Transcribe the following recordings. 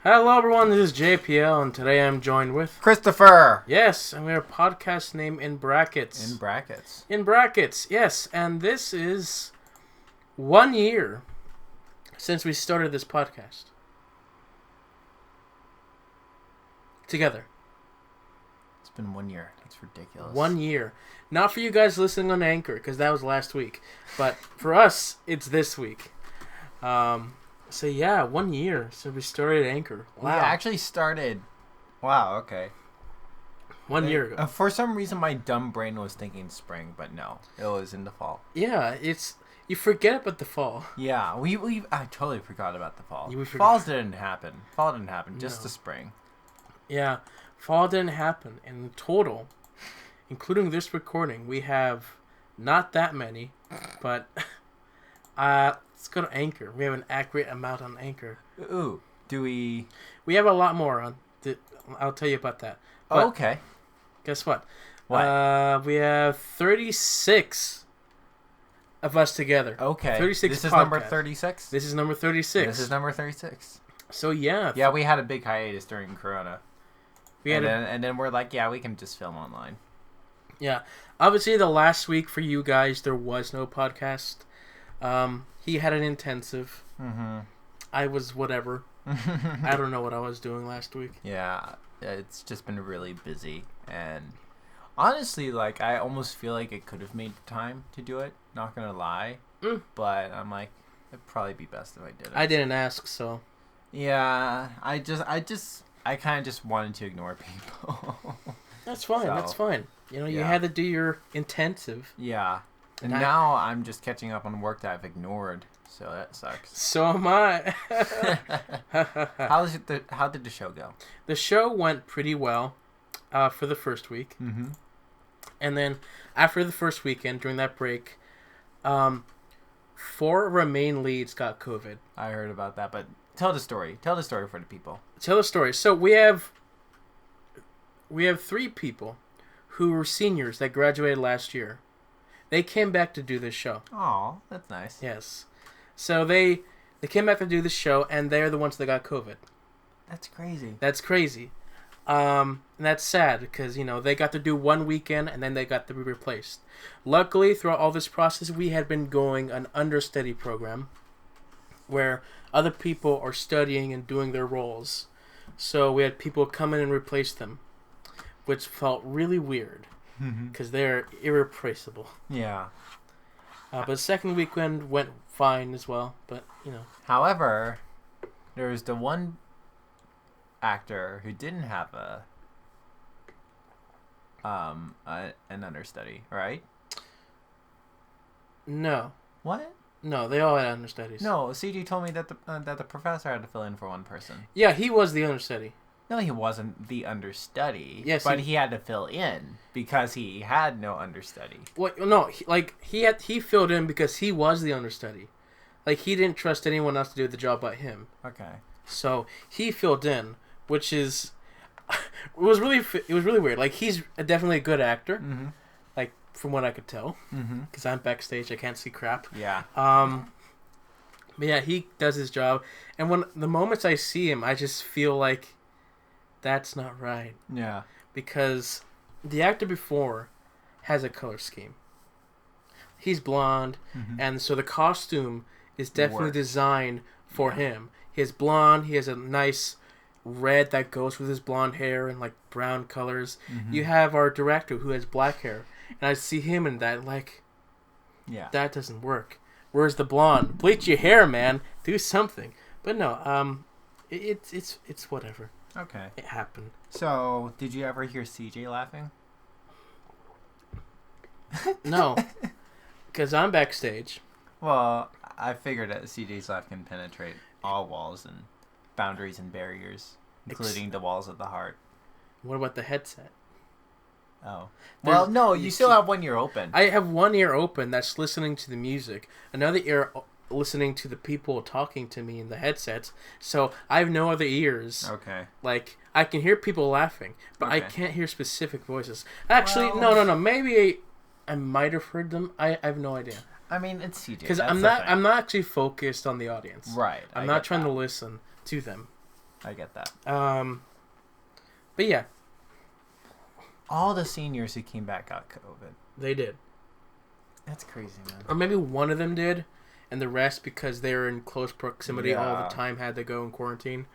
Hello everyone, this is JPL, and today I'm joined with... Christopher! Yes, and we have a podcast name in brackets. In brackets. In brackets, yes, and this is 1 year since we started this podcast. Together. It's been 1 year. That's ridiculous. 1 year. Not for you guys listening on Anchor, because that was last week. But for us, it's this week. So yeah, 1 year since we started Anchor. Wow. We actually started... Wow, okay. 1 year ago. For some reason, my dumb brain was thinking spring, but no. It was in the fall. Yeah, it's... You forget about the fall. Yeah, I totally forgot about the fall. Falls didn't happen. Fall didn't happen, just the spring. Yeah, fall didn't happen. In total, including this recording, we have not that many, but let's go to Anchor. We have an accurate amount on Anchor. Ooh, do we... We have a lot more on. I'll tell you about that. But okay. Guess what? What? We have 36 of us together. Okay. 36 This is podcasts. number 36? This is number 36. This is number 36. So yeah. Yeah, we had a big hiatus during Corona. And then we're like, yeah, we can just film online. Yeah. Obviously, the last week for you guys, there was no podcast. He had an intensive. Mm-hmm. I was whatever. I don't know what I was doing last week. Yeah, it's just been really busy. And honestly, like, I almost feel like it could have made time to do it. Not going to lie. But I'm like, it'd probably be best if I did it. I didn't ask, so. Yeah, I kind of just wanted to ignore people. That's fine. So, that's fine. You know, you yeah. had to do your intensive. Yeah. And now I'm just catching up on work that I've ignored, so that sucks. So am I. How did the show go? The show went pretty well for the first week. Mm-hmm. And then after the first weekend, during that break, 4 of our main leads got COVID. I heard about that, but tell the story. Tell the story for the people. Tell the story. So we have 3 people who were seniors that graduated last year. They came back to do this show. Oh, that's nice. Yes. So they came back to do this show, and they're the ones that got COVID. That's crazy. That's crazy. And that's sad because, you know, they got to do 1 weekend, and then they got to be replaced. Luckily, throughout all this process, we had been going an understudy program where other people are studying and doing their roles. So we had people come in and replace them, which felt really weird. Because they're irreplaceable. Yeah. But the second weekend went fine as well. But, you know. However, there was the one actor who didn't have an understudy, right? No. What? No, they all had understudies. No, CG told me that the professor had to fill in for one person. Yeah, he was the understudy. No, he wasn't the understudy. Yes, but he had to fill in because he had no understudy. Well, no, he filled in because he was the understudy. Like, he didn't trust anyone else to do the job but him. Okay. So he filled in, which is it was really weird. Like, he's definitely a good actor. Mm-hmm. Like, from what I could tell, Mm-hmm. because I'm backstage, I can't see crap. Yeah. But yeah, he does his job, and when the moments I see him, I just feel like that's not right. Yeah. Because the actor before has a color scheme. He's blonde, and so the costume is definitely designed for him. He has blonde, he has a nice red that goes with his blonde hair and like brown colors. You have our director who has black hair, and I see him in that, like, that doesn't work. Where's the blonde? Bleach your hair, man. Do something. But no, it's whatever. Okay. It happened. So, did you ever hear CJ laughing? No. Because I'm backstage. Well, I figured that CJ's laugh can penetrate all walls and boundaries and barriers, including the walls of the heart. What about the headset? Oh. Well, no, you still have 1 ear open. I have 1 ear open that's listening to the music. Another ear listening to the people talking to me in the headsets. So I have no other ears. Okay. Like, I can hear people laughing, but I Okay. can't hear specific voices. Actually, Well- no. Maybe I might have heard them. I have no idea. I mean, it's Because CJ. I'm not actually focused on the audience. Right. I'm not trying to listen to them. I get that. But yeah. All the seniors who came back got COVID. They did. That's crazy, man. Or maybe one of them did, and the rest, because they were in close proximity all the time, had to go in quarantine.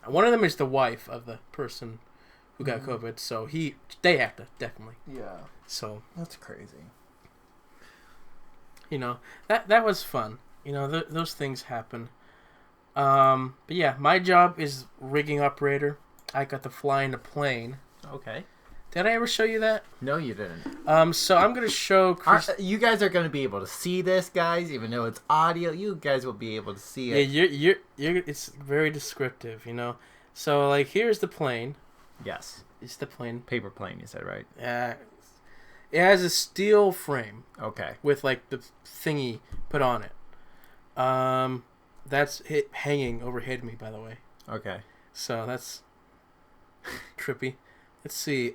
One of them is the wife of the person who got COVID, so they have to, definitely. Yeah. So. That's crazy. You know, that was fun. You know, those things happen. But yeah, my job is rigging operator. I got to fly in a plane. Okay. Did I ever show you that? No, you didn't. So I'm gonna show. You guys are gonna be able to see this, guys. Even though it's audio, you guys will be able to see it. Yeah, you're. It's very descriptive, you know. So like, here's the plane. Yes. It's the plane. Paper plane, you said, right? It has a steel frame. Okay. With like the thingy put on it. That's hanging overhead me, by the way. Okay. So that's trippy. Let's see.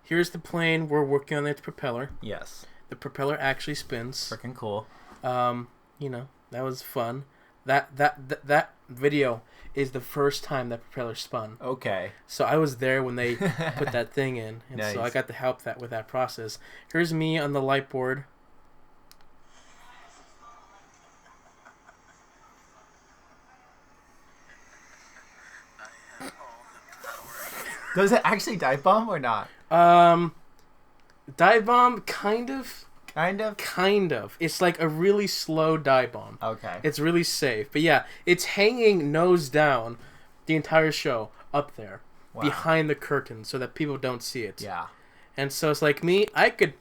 Here's the plane. We're working on its propeller. Yes. The propeller actually spins. Freaking cool. You know, that was fun. That video is the first time that propeller spun. Okay. So I was there when they put that thing in, and nice. So I got to help with that process. Here's me on the light board. Does it actually dive bomb or not? Dive bomb, kind of. Kind of? Kind of. It's like a really slow dive bomb. Okay. It's really safe. But yeah, it's hanging nose down the entire show up there. Wow. Behind the curtain so that people don't see it. Yeah. And so it's like me, I could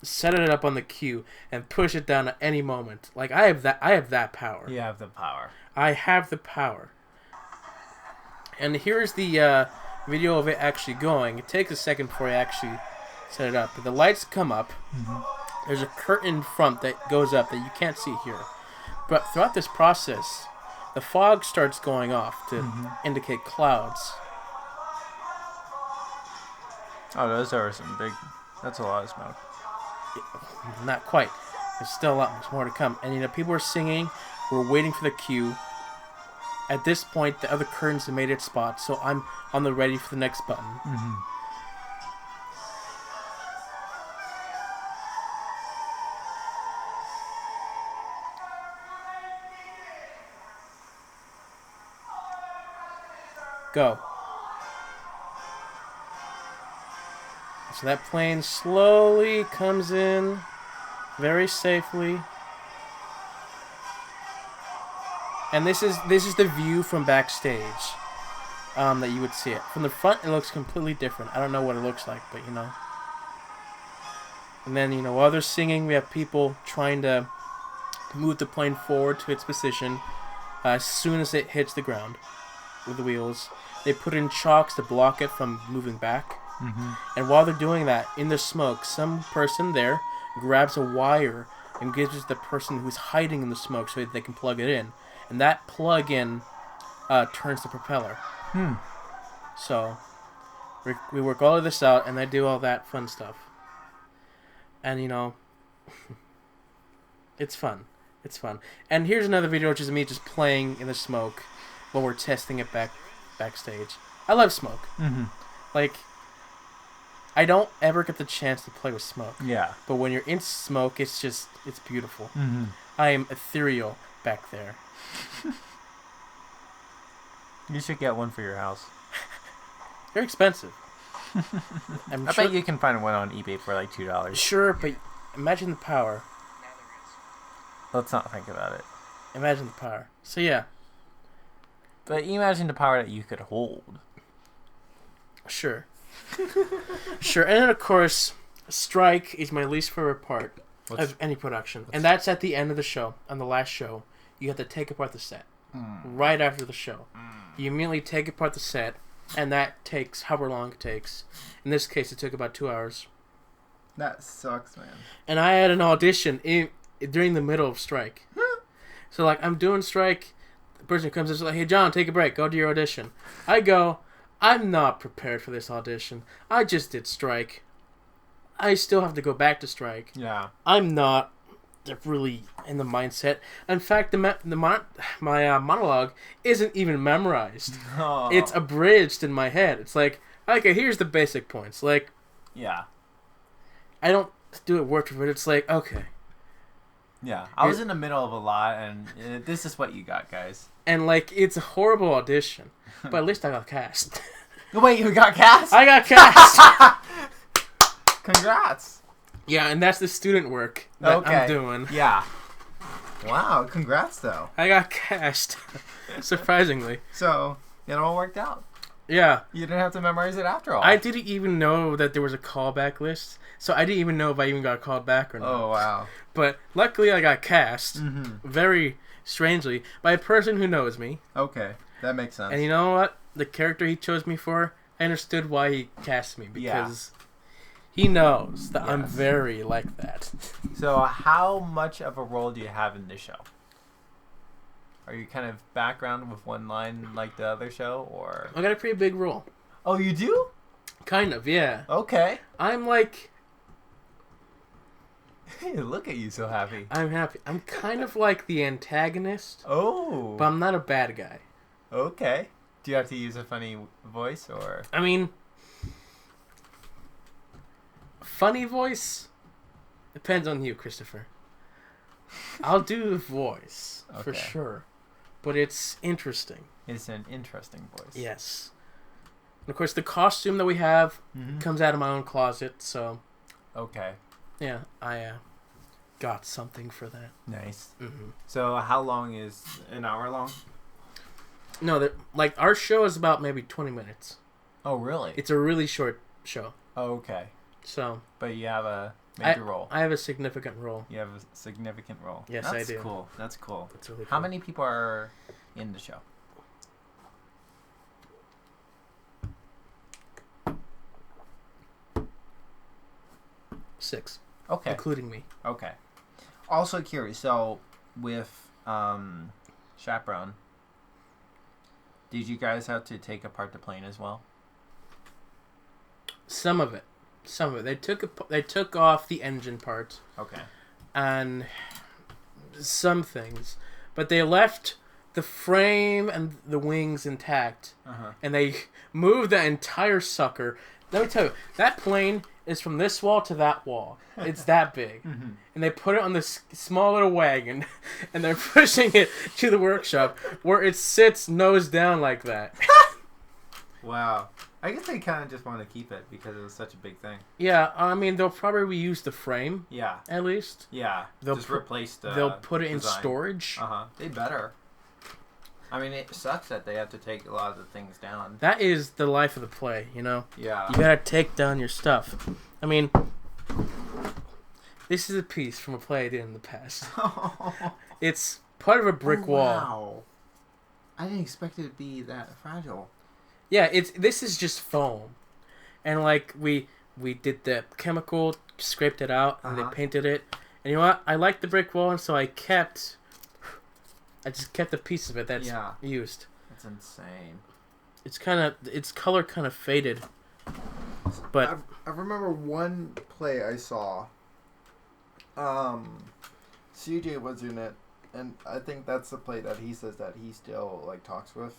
set it up on the queue and push it down at any moment. Like I have that power. You have the power. I have the power. And here's the video of it actually going. It takes a second before I actually set it up. But the lights come up. Mm-hmm. There's a curtain in front that goes up that you can't see here. But throughout this process, the fog starts going off to indicate clouds. Oh, those are some big... That's a lot of smoke. Not quite. There's still a lot more to come. And, you know, people are singing. We're waiting for the cue. At this point, the other curtains have made its spot, so I'm on the ready for the next button. Mm-hmm. Go. So that plane slowly comes in, very safely. And this is the view from backstage, that you would see it. From the front, it looks completely different. I don't know what it looks like, but you know. And then, you know, while they're singing, we have people trying to move the plane forward to its position as soon as it hits the ground with the wheels. They put in chalks to block it from moving back. Mm-hmm. And while they're doing that, in the smoke, some person there grabs a wire and gives it to the person who's hiding in the smoke so that they can plug it in. And that plug-in turns the propeller. So we work all of this out, and I do all that fun stuff. And, you know, it's fun. It's fun. And here's another video, which is me just playing in the smoke while we're testing it backstage. I love smoke. Mm-hmm. Like, I don't ever get the chance to play with smoke. Yeah. But when you're in smoke, it's beautiful. Mm-hmm. I am ethereal back there. You should get one for your house. They're expensive. I bet you can find one on eBay for like $2. Sure, but imagine the power. Let's not think about it. Imagine the power. So yeah. But imagine the power that you could hold. Sure. Sure. And then, of course, strike is my least favorite part of any production. And that's at the end of the show. On the last show, you have to take apart the set. Right after the show. You immediately take apart the set, and that takes however long it takes. In this case, it took about 2 hours. That sucks, man. And I had an audition during the middle of strike. So, like, I'm doing strike. The person comes in and is like, hey, John, take a break. Go to your audition. I go, I'm not prepared for this audition. I just did strike. I still have to go back to strike. Yeah. I'm not really in the mindset. In fact, my monologue isn't even memorized. Oh. It's abridged in my head. It's like, okay, here's the basic points. Like, yeah. I don't do it word for word. It's like, okay. Yeah, I was in the middle of a lot, and this is what you got, guys. And, like, it's a horrible audition, but at least I got cast. Wait, you got cast? I got cast! Congrats. Yeah, and that's the student work that I'm doing. Yeah. Wow, congrats, though. I got cast, surprisingly. So, it all worked out. Yeah. You didn't have to memorize it after all. I didn't even know that there was a callback list, so I didn't even know if I even got called back or not. Oh, wow. But luckily I got cast, very strangely, by a person who knows me. Okay, that makes sense. And you know what? The character he chose me for, I understood why he cast me, because he knows that I'm very like that. So how much of a role do you have in this show? Are you kind of background with one line like the other show, or? I got a pretty big role. Oh, you do? Kind of, yeah. Okay. I'm like... Hey, look at you so happy. I'm happy. I'm kind of like the antagonist. Oh. But I'm not a bad guy. Okay. Do you have to use a funny voice, or? I mean... Funny voice? Depends on you, Christopher. I'll do the voice, for sure. But it's interesting. It's an interesting voice. Yes. And of course, the costume that we have comes out of my own closet, so... Okay. Yeah, I got something for that. Nice. Mm-hmm. So how long is an hour long? No, like our show is about maybe 20 minutes. Oh, really? It's a really short show. Oh, okay. So. But you have a major role. I have a significant role. You have a significant role. Yes, I do. That's cool. That's cool. That's really cool. How many people are in the show? Six. Okay. Including me. Okay. Also curious, so with Chaperone, did you guys have to take apart the plane as well? Some of it. They took off the engine part. Okay. And some things, but they left the frame and the wings intact. And they moved that entire sucker. Let me tell you, that plane is from this wall to that wall. It's that big. And they put it on this small little wagon, and they're pushing it to the workshop where it sits nose down like that. Wow. I guess they kind of just want to keep it because it was such a big thing. Yeah, I mean, they'll probably reuse the frame. Yeah. At least. Yeah. They'll just replace the They'll put it design. in storage. They better. I mean, it sucks that they have to take a lot of the things down. That is the life of the play, you know? Yeah. You gotta take down your stuff. I mean, this is a piece from a play I did in the past. It's part of a brick wall. Wow. I didn't expect it to be that fragile. Yeah, this is just foam. And like we did the chemical, scraped it out, and they painted it. And you know what? I like the brick wall, and so I just kept a piece of it that's used. That's insane. Its color kind of faded. But I remember one play I saw. CJ was in it, and I think that's the play that he says that he still like talks with,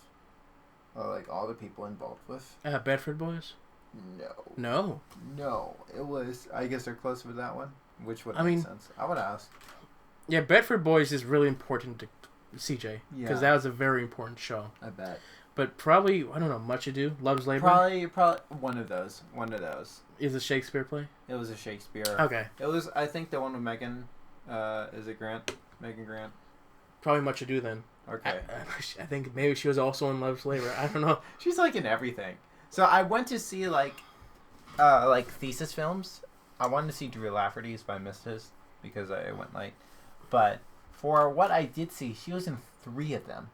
like all the people involved with. Bedford Boys? No. It was. I guess they're close with that one, which would make sense. I would ask. Yeah, Bedford Boys is really important to CJ because that was a very important show. I bet. But probably, I don't know, Much Ado, Love's Labor. Probably one of those. Is a Shakespeare play? It was a Shakespeare. Okay. It was. I think the one with Megan. Is it Grant? Megan Grant. Probably Much Ado then. Okay. I think maybe she was also in Love's Labor. I don't know. She's like in everything. So I went to see like thesis films. I wanted to see Drew Lafferty's, but I missed his because I went late. But for what I did see, she was in 3 of them.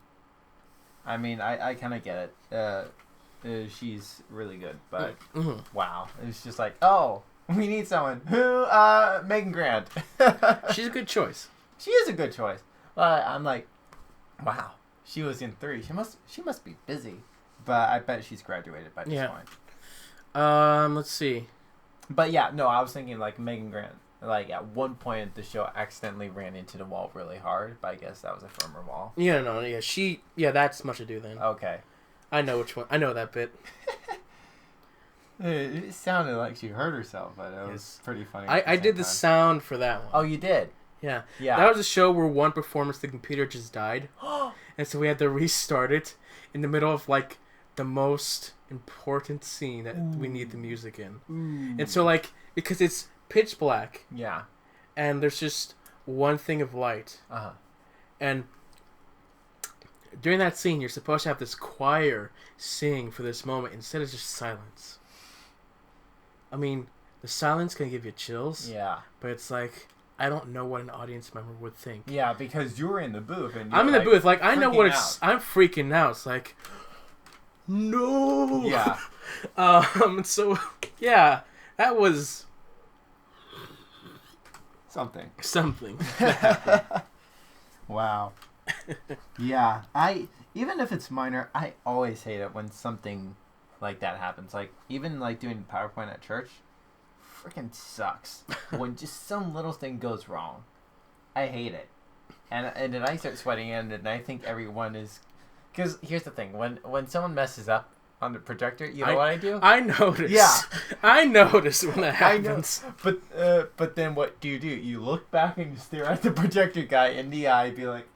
I mean, I kind of get it. She's really good, but wow, it's just like, oh, we need someone who Megan Grant. She's a good choice. She is a good choice. But I'm like, wow, she was in 3. She must be busy. But I bet she's graduated by this point. Let's see. But yeah, no, I was thinking like Megan Grant. like at one point the show accidentally ran into the wall really hard, but I guess that was a firmer wall. Yeah, no, yeah, that's Much Ado then. Okay. I know which one. I know that bit. It sounded like she hurt herself, but it was pretty funny. I did the sound for that one. Oh, you did? Yeah. Yeah. That was a show where one performance, the computer just died. And so we had to restart it in the middle of, like, the most important scene that we need the music in. And so, like, because it's pitch black. Yeah. And there's just one thing of light. Uh-huh. And during that scene, you're supposed to have this choir sing for this moment instead of just silence. I mean, the silence can give you chills. Yeah. But it's like, I don't know what an audience member would think. Yeah, because you were in the booth. And I'm in the booth. Like, I know what it's... out. I'm freaking out. It's like, no! Yeah. So, yeah, that was... Something. Wow. Yeah, even if it's minor, I always hate it when something like that happens. Like, even like doing PowerPoint at church, freaking sucks. When just some little thing goes wrong, I hate it. And then I start sweating and I think everyone is... Because here's the thing, when someone messes up on the projector, you know what I do? I notice. Yeah. I notice when that happens. I know. But then what do? You look back and you stare at the projector guy in the eye and be like,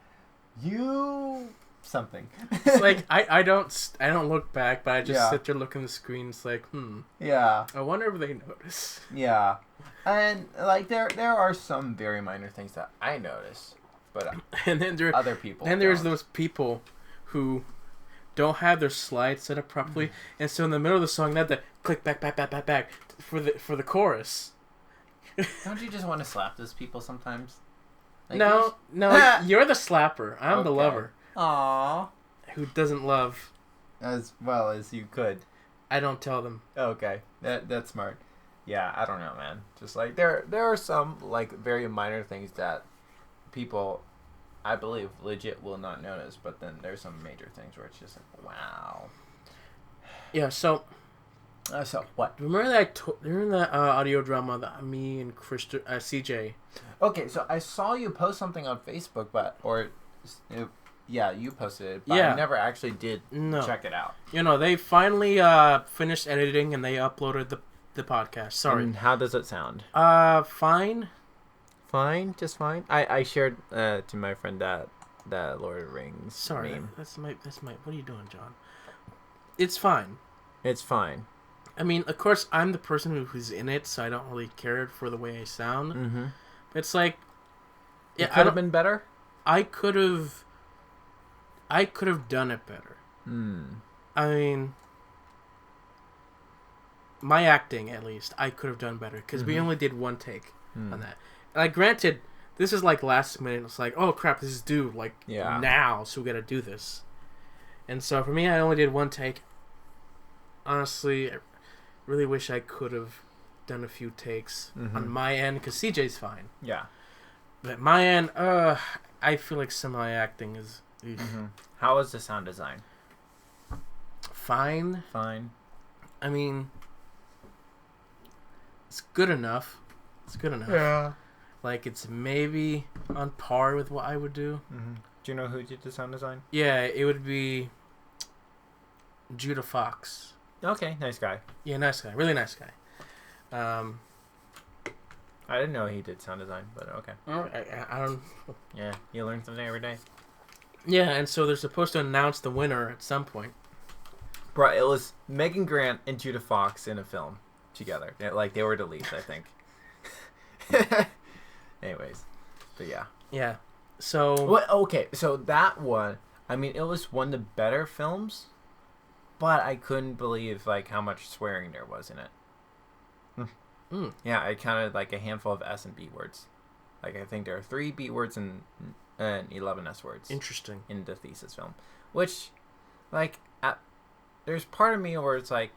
you... something. It's like, I don't look back, but I just sit there looking at the screen. It's like, Yeah. I wonder if they notice. Yeah. And, like, there are some very minor things that I notice, but and then other people there's don't. those people who don't have their slides set up properly, and so in the middle of the song, they have to click back for the chorus. Don't you just want to slap those people sometimes? Like, No, you're the slapper. I'm the lover. Aww. Who doesn't love? As well as you could. I don't tell them. Okay, that's smart. Yeah, I don't know, man. Just like there are some like very minor things that people, I believe, legit will not notice, but then there's some major things where it's just like, wow. Yeah. So what? Remember that audio drama that me and CJ. Okay, so I saw you post something on Facebook, you posted it, but I never actually did check it out. You know, they finally finished editing and they uploaded the podcast. Sorry. And how does it sound? Fine. Fine, just fine. I shared to my friend that Lord of the Rings. Sorry, meme. that's my. What are you doing, John? It's fine. It's fine. I mean, of course, I'm the person who's in it, so I don't really care for the way I sound. Mm-hmm. It's like, It could have been better. I could have done it better. I mean, my acting, at least, I could have done better because we only did one take on that. Like, granted, this is like last minute. It's like, oh crap, this is due now, so we got to do this. And so for me, I only did one take. Honestly, I really wish I could have done a few takes on my end because CJ's fine. Yeah. But my end, I feel like some of my acting is... How was the sound design? Fine. I mean, it's good enough. Yeah. Like, it's maybe on par with what I would do. Do you know who did the sound design? Yeah, it would be Judah Fox. Okay, nice guy. Yeah, nice guy. Really nice guy. I didn't know he did sound design, but okay. I don't... Yeah, you learn something every day. Yeah, and so they're supposed to announce the winner at some point. Bro, it was Megan Grant and Judah Fox in a film together. They were the leads, I think. Anyways, but yeah. Yeah, so... Well, okay, so that one, I mean, it was one of the better films, but I couldn't believe, how much swearing there was in it. Yeah, I counted, a handful of S and B words. I think there are 3 B words and 11 S words. Interesting. In the thesis film. Which, there's part of me where it's I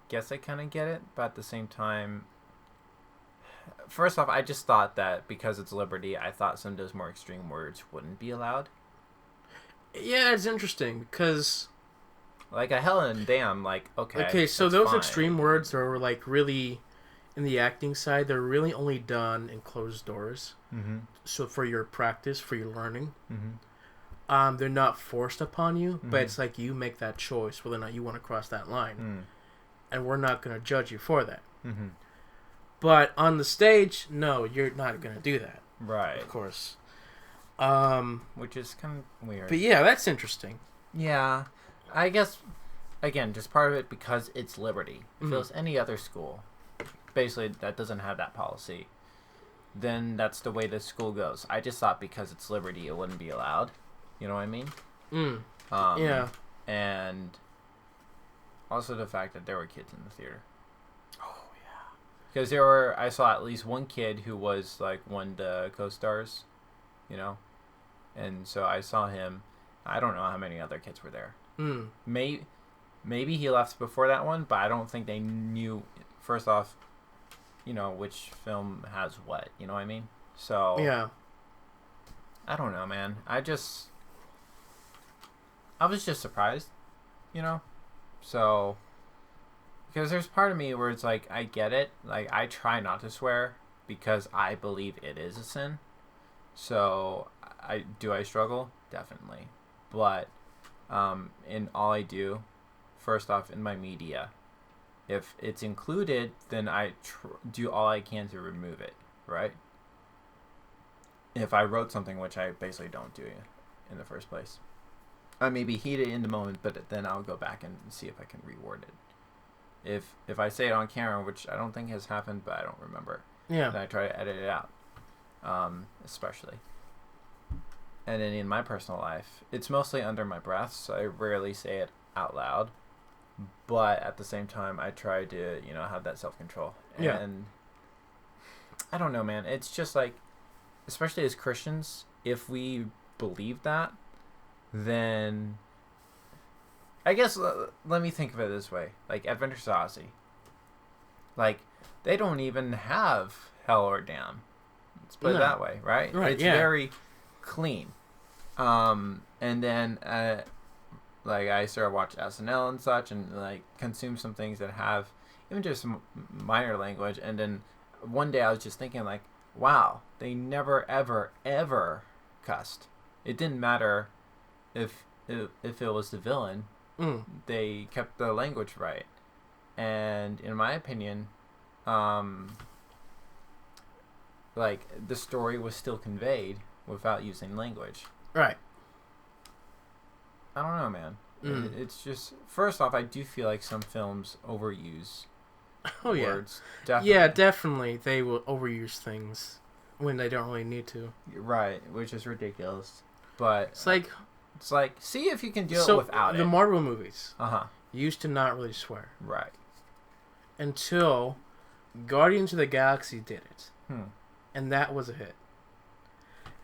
guess I kind of get it, but at the same time... First off, I just thought that because it's Liberty, I thought some of those more extreme words wouldn't be allowed. Yeah, it's interesting, because... a hell and damn, okay. Okay, so those fine. extreme words are, really... in the acting side, they're really only done in closed doors. Mm-hmm. So for your practice, for your learning, Mm-hmm. they're not forced upon you, Mm-hmm. but it's like you make that choice whether or not you want to cross that line, Mm. and we're not going to judge you for that. Mm-hmm. But on the stage, no, you're not going to do that, Right. of course. Which is kind of weird. But yeah, that's interesting. Yeah, I guess, again, just part of it because it's Liberty. If Mhm. it was any other school, basically, that doesn't have that policy, then that's the way the school goes. I just thought because it's Liberty, it wouldn't be allowed. You know what I mean? Yeah. And also the fact that there were kids in the theater. Oh, yeah. Because I saw at least one kid who was like one of the co-stars, you know? And so I saw him. I don't know how many other kids were there. Maybe he left before that one, but I don't think they knew, first off, you know, which film has what, you know what I mean? So, Yeah. I don't know, man. I was just surprised, you know? So, because there's part of me where it's like, I get it. Like, I try not to swear because I believe it is a sin. So, I struggle? Definitely. But, in all I do, first off, in my media, if it's included, then I do all I can to remove it, right? If I wrote something, which I basically don't do in the first place. I may be heated in the moment, but then I'll go back and see if I can reword it. If I say it on camera, which I don't think has happened, but I don't remember, Yeah. then I try to edit it out, especially. And then in my personal life, it's mostly under my breath, so I rarely say it out loud. But at the same time, I try to, you know, have that self-control. Yeah. And I don't know, man. It's just like, especially as Christians, if we believe that, then I guess let me think of it this way. Like Adventist Odyssey. Like, they don't even have hell or damn. Let's put it that way, right? Right, it's yeah. very clean. And then like I started watching SNL and such, and like consume some things that have even just some minor language. And then one day I was just thinking like, wow, they never ever ever cussed. It didn't matter if it was the villain. They kept the language right. And in my opinion, like the story was still conveyed without using language. Right. I don't know, man. It's just, first off, I do feel like some films overuse words. Definitely. Yeah, definitely. They will overuse things when they don't really need to. Right, which is ridiculous. But It's like see if you can do it without the it. Marvel movies Uh-huh. used to not really swear Right. until Guardians of the Galaxy did it, and that was a hit.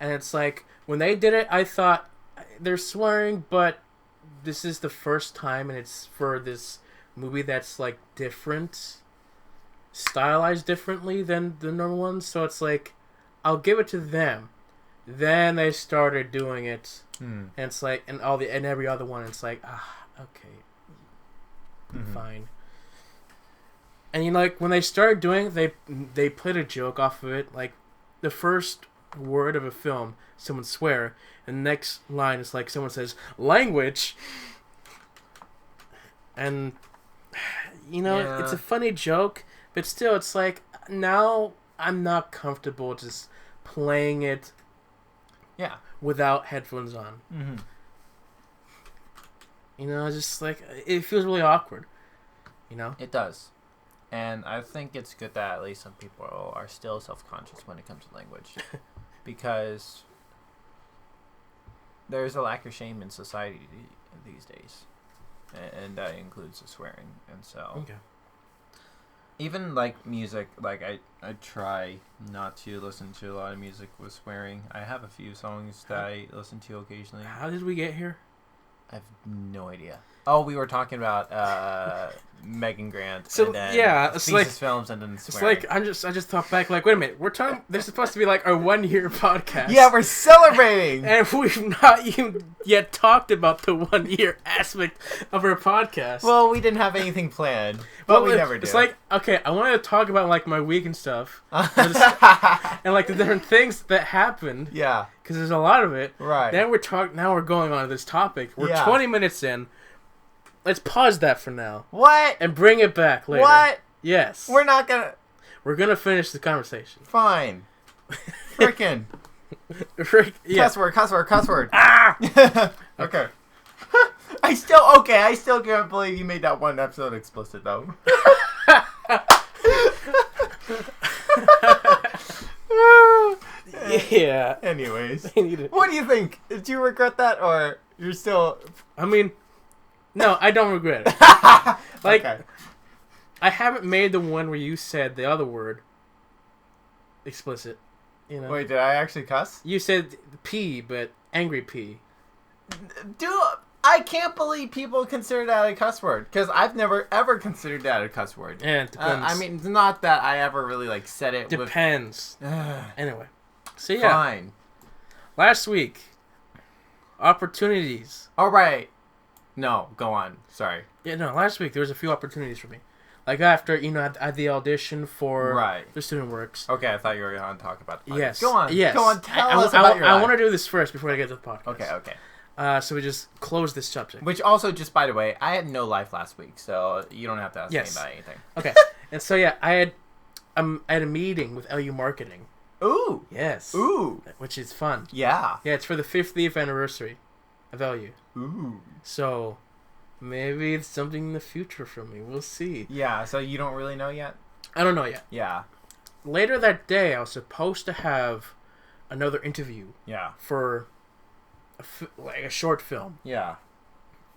And it's like when they did it, I thought they're swearing, but this is the first time, and it's for this movie that's like different, stylized differently than the normal ones. So it's like I'll give it to them. Then they started doing it, and it's like, and every other one, it's like, okay, fine. And you know, like when they started doing it, they played a joke off of it. Like the first word of a film, someone swear, and the next line is like someone says language, and you know, it's a funny joke, but still, it's like now I'm not comfortable just playing it. Yeah. Without headphones on. You know, just like it feels really awkward. You know? It does. And I think it's good that at least some people are still self-conscious when it comes to language. Because there's a lack of shame in society these days. And that includes the swearing. And so... Okay. Even like music, like I try not to listen to a lot of music with swearing. I have a few songs that I listen to occasionally. How did we get here? I have no idea. Oh, we were talking about Megan Grant. So, and then yeah, it's Thesis like- Films and then It's swearing. like I just thought back, like, wait a minute, we're talking. This is supposed to be like our 1 year podcast. Yeah, we're celebrating. and we've not even yet talked about the 1 year aspect of our podcast. Well, we didn't have anything planned, but we never do. It's like, okay, I wanted to talk about like my week and stuff, and like the different things that happened, yeah, because there's a lot of it. right. Then now we're going on to this topic. We're Yeah. 20 minutes in. Let's pause that for now What? and bring it back later. What? Yes. We're not gonna. We're gonna finish the conversation. Fine. Frickin'. Yeah. Cuss word, cuss word, cuss word. Ah! Okay. I still can't believe you made that one episode explicit though. Yeah. Anyways, I need it. what do you think? Did you regret that, or you're still? I mean, no, I don't regret it. Like, Okay. I haven't made the one where you said the other word explicit. You know. Wait, did I actually cuss? You said P, but angry P. I can't believe people consider that a cuss word, because I've never ever considered that a cuss word. Yeah, it depends. I mean, it's not that I ever really like said it. Depends. With... Anyway, so yeah, Fine. last week, opportunities. All right. No, go on. Sorry. Yeah, no, last week there was a few opportunities for me. Like after, I had the audition for Right. the Student Works. Okay, I thought you were going to talk about the podcast. Yes. Go on. Yes. Go on. Tell us I about your life. want to do this first before I get to the podcast. Okay. So we just close this subject. Which also, just by the way, I had no life last week, so you don't have to ask Yes. me about anything. Okay. And so yeah, I had a meeting with LU Marketing. Ooh. Yes. Ooh. Which is fun. Yeah. Yeah, it's for the 50th anniversary of LU. Ooh. So maybe it's something in the future for me. We'll see. Yeah, so you don't really know yet? I don't know yet. Yeah. Later that day, I was supposed to have another interview Yeah. for like a short film. Yeah.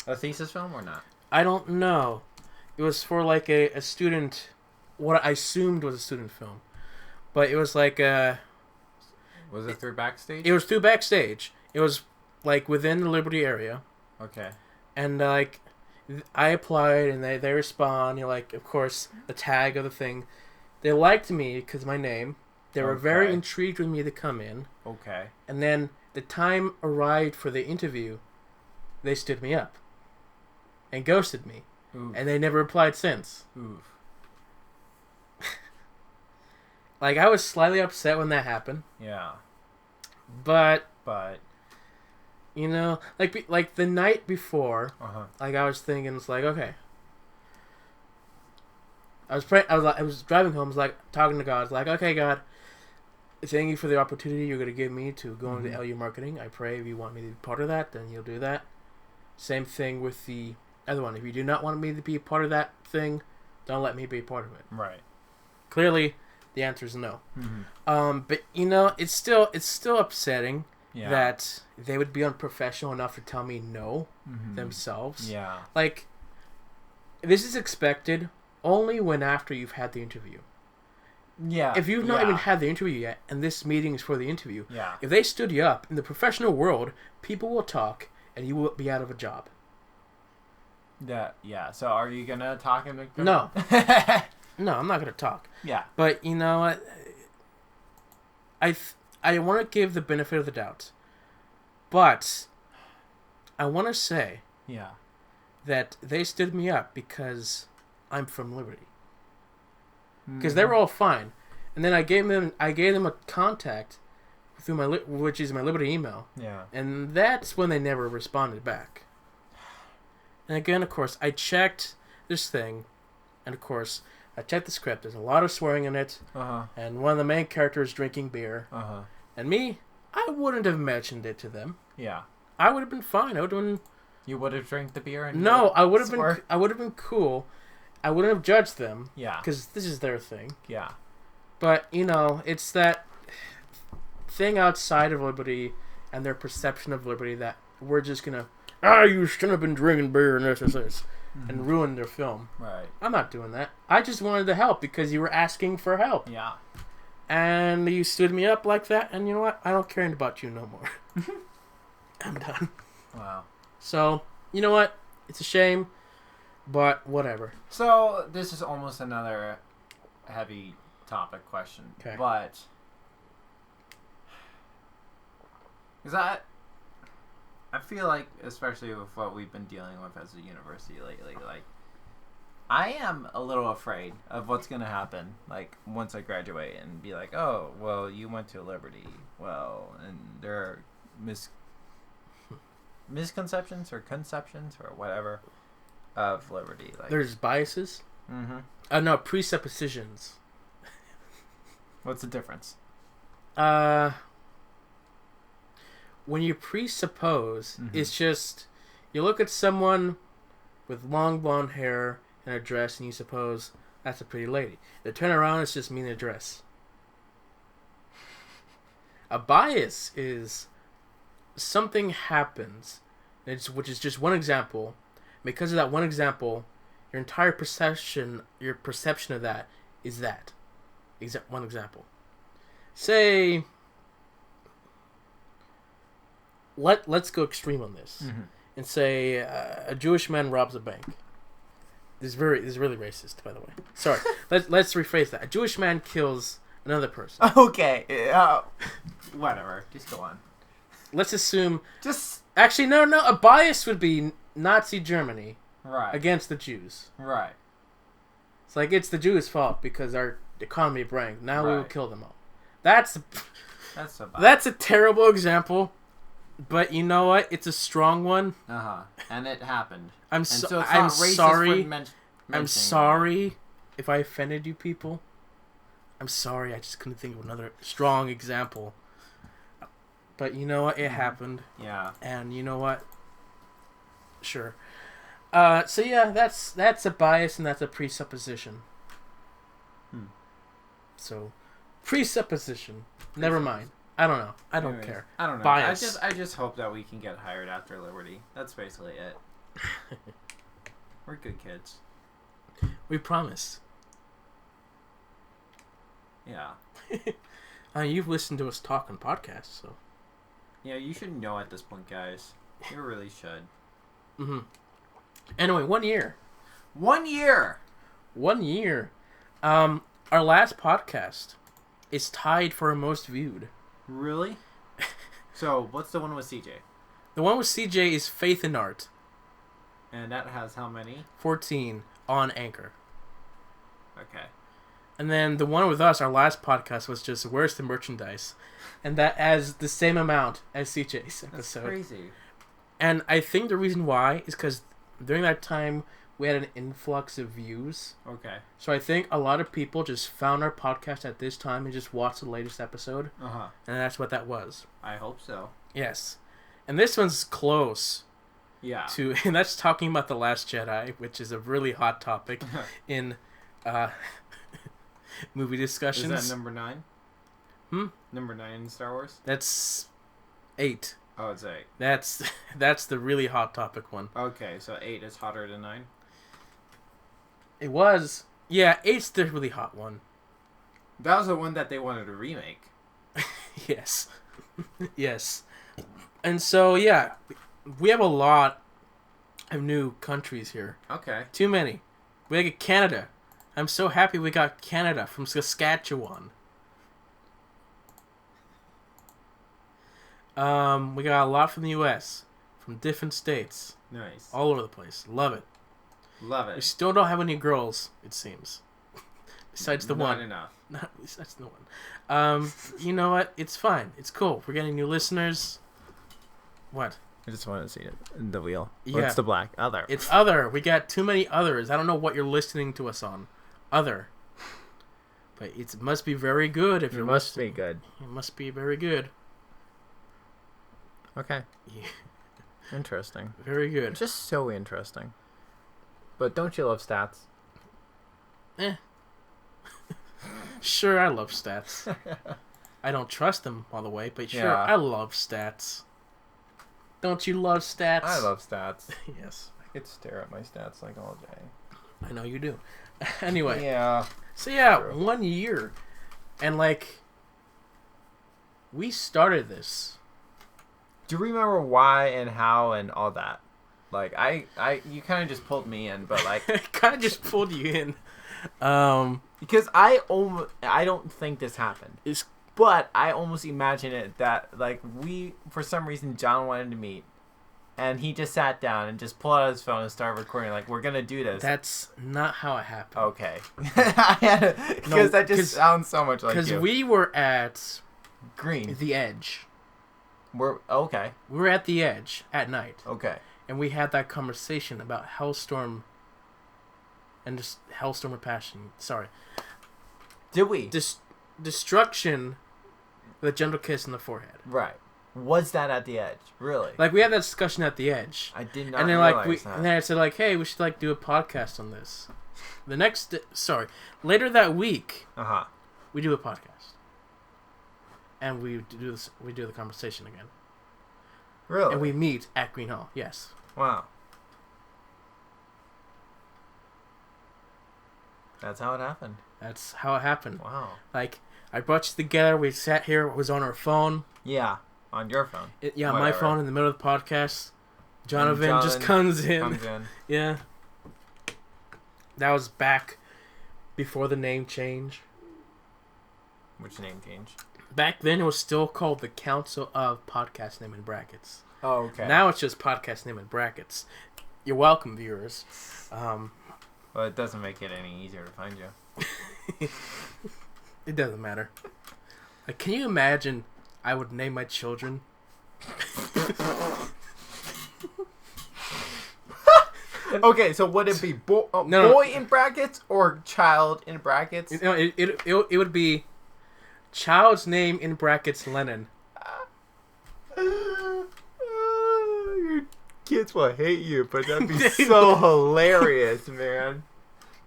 A thesis film or not? I don't know. It was for like a student, what I assumed was a student film. But it was like Was it through Backstage? it was through Backstage. It was like within the Liberty area. Okay. And like I applied and they respond. Like, of course, the tag of the thing. They liked me because my name. They were very Okay. intrigued with me to come in. Okay. And then the time arrived for the interview. They stood me up and ghosted me. Oof. And they never replied since. Oof. Like, I was slightly upset when that happened. Yeah. But, But. like the night before, Uh-huh. like I was thinking, it's like, okay. I was driving home, I was like talking to God. I was like, okay, God, thank you for the opportunity you're going to give me to go into LU Marketing. I pray if you want me to be part of that, then you'll do that. Same thing with the other one. If you do not want me to be a part of that thing, don't let me be a part of it. Right. Clearly, the answer is no. Mm-hmm. But it's still upsetting Yeah. that they would be unprofessional enough to tell me no Mhm. themselves. Yeah. Like, this is expected only when after you've had the interview. Yeah. If you've not even had the interview yet, and this meeting is for the interview, Yeah. if they stood you up in the professional world, people will talk, and you will be out of a job. Yeah. So are you gonna talk and make No. No, I'm not gonna talk. Yeah. But you know what? I want to give the benefit of the doubt, but I want to say Yeah. that they stood me up because I'm from Liberty. Because Mm-hmm. they were all fine, and then I gave them a contact through which is my Liberty email, Yeah. and that's when they never responded back. And again, of course, I checked this thing, and of course, I checked the script. There's a lot of swearing in it, Uh-huh. and one of the main characters drinking beer. Uh-huh. And me, I wouldn't have mentioned it to them. Yeah. I would have been fine. I would have been You would have drank the beer and no. I would have swear? been. I would have been cool. I wouldn't have judged them Yeah. because this is their thing. Yeah. But it's that thing outside of Liberty and their perception of Liberty that we're just gonna you shouldn't have been drinking beer and this and ruin their film. Right. I'm not doing that. I just wanted to help because you were asking for help. Yeah. And you stood me up like that, and you know what? I don't care about you no more. I'm done. Wow. So, you know what? It's a shame. But whatever. So this is almost another heavy topic question. Okay. But is that I feel like, especially with what we've been dealing with as a university lately, like I am a little afraid of what's gonna happen. Like once I graduate and be like, oh, well, you went to Liberty, well, and there are misconceptions or conceptions or whatever of Liberty. Like There's biases. Mm-hmm. No, presuppositions. What's the difference? When you presuppose, it's just you look at someone with long blonde hair and a dress, and you suppose that's a pretty lady. They turn around, it's just me in a dress. A bias is something happens, which is just one example. Because of that one example, your entire perception of that is that. One example. Say, let's go extreme on this, and say a Jewish man robs a bank. This is really racist, by the way. Sorry. let's rephrase that. A Jewish man kills another person. Okay. Whatever. Just go on. Let's assume. Just Actually, no. A bias would be Nazi Germany right against the Jews. Right. It's like it's the Jews' fault because our economy branked. Now we will Right. kill them all. That's a terrible example, but you know what? It's a strong one. And it happened. I'm And so it's I'm not racist sorry. when I'm mentioning sorry if I offended you people. I'm sorry. I just couldn't think of another strong example. But you know what? It happened. it. Yeah. And you know what? Sure. So yeah, that's a bias and that's a presupposition. So, presupposition. Never mind. I don't know. I don't care. I don't know. Bias. I just hope that we can get hired after Liberty. That's basically it. We're good kids. We promise. Yeah. You've listened to us talk on podcasts, so. Yeah, you should know at this point, guys. You really should. Anyway, 1 year. 1 year! 1 year. Our last podcast is tied for most viewed. Really? So, what's the one with CJ? The one with CJ is Faith in Art. And that has how many? 14 on Anchor. Okay. And then the one with us, our last podcast, was just Where's the Merchandise? And that has the same amount as CJ's episode. That's crazy. And I think the reason why is because during that time, we had an influx of views. Okay. So I think a lot of people just found our podcast at this time and just watched the latest episode. And that's what that was. I hope so. Yes. And this one's close. Yeah. And that's talking about The Last Jedi, which is a really hot topic in movie discussions. Is that number 9? Number 9 in Star Wars? That's 8. Oh, it's 8. That's the really hot topic one. Okay, so 8 is hotter than 9? It was. Yeah, 8's the really hot one. That was the one that they wanted to remake. Yes. Yes. And so, yeah, we have a lot of new countries here. Okay. Too many. We got Canada. I'm so happy we got Canada from Saskatchewan. We got a lot from the U.S., from different states. Nice. All over the place. Love it. Love We it. still don't have any girls, it seems. Besides the Not one. enough. Not besides the one. You know what? It's fine. It's cool. We're getting new listeners. What? I just wanted to see it. The wheel. Yeah. What's the black? Other. It's other. We got too many others. I don't know what you're listening to us on. Other. But it must be very good if It you're must listening. be good. It must be very good. Okay. Yeah. Interesting. Very good. Just so interesting. But don't you love stats? Sure, I love stats. I don't trust them all the way, but sure, Yeah. I love stats. Don't you love stats? I love stats. Yes. I could stare at my stats like all day. I know you do. Anyway. Yeah. So yeah, True. 1 year. And like, we started this. Do you remember why and how and all that? Like you kind of just pulled me in, but like kind of just pulled you in. Because I don't think this happened. But I almost imagine it that like for some reason John wanted to meet, and he just sat down and just pulled out his phone and started recording. Like, we're gonna do this. That's not how it happened. Okay. Because that just sounds so much like you. Because we were at the Edge. We were at the Edge at night. Okay. And we had that conversation about Hellstorm and just Hellstorm of Passion. Sorry. Did we? Destruction with a gentle kiss in the forehead. Right. Was that at the Edge? Really? Like, we had that discussion at the Edge. I did not and then, realize that. And then I said, like, hey, we should, like, do a podcast on this. Later that week, we do a podcast. And we do the conversation again. Really? And we meet at Green Hall, yes. Wow. That's how it happened. That's how it happened. Wow. Like, I brought you together, we sat here, it was on our phone. Yeah, on your phone. My phone in the middle of the podcast. Jonathan just comes in. Yeah. That was back before the name change. Which name change? Back then, it was still called the Council of Podcast Name in Brackets. Oh, okay. Now it's just Podcast Name in Brackets. You're welcome, viewers. Well, it doesn't make it any easier to find you. It doesn't matter. Like, can you imagine I would name my children? Okay, so would it be boy in brackets or child in brackets? It would be child's name in brackets Lennon. Your kids will hate you, but that'd be so hilarious, man.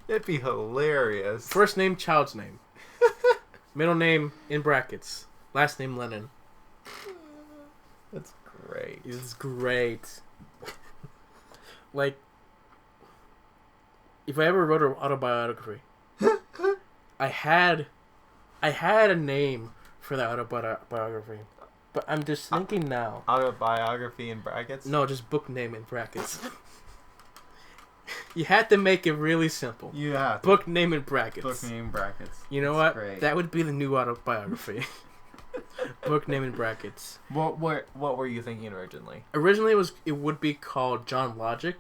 That'd be hilarious. First name, child's name. Middle name in brackets. Last name Lennon. That's great. It's great. Like, if I ever wrote an autobiography, I had a name for that autobiography, but I'm just thinking now. Autobiography in brackets? No, just book name in brackets. You had to make it really simple. Yeah. Book name in brackets. Book name in brackets. You know what? Great. That would be the new autobiography. Book name in brackets. What were you thinking originally? Originally, it would be called John Logic,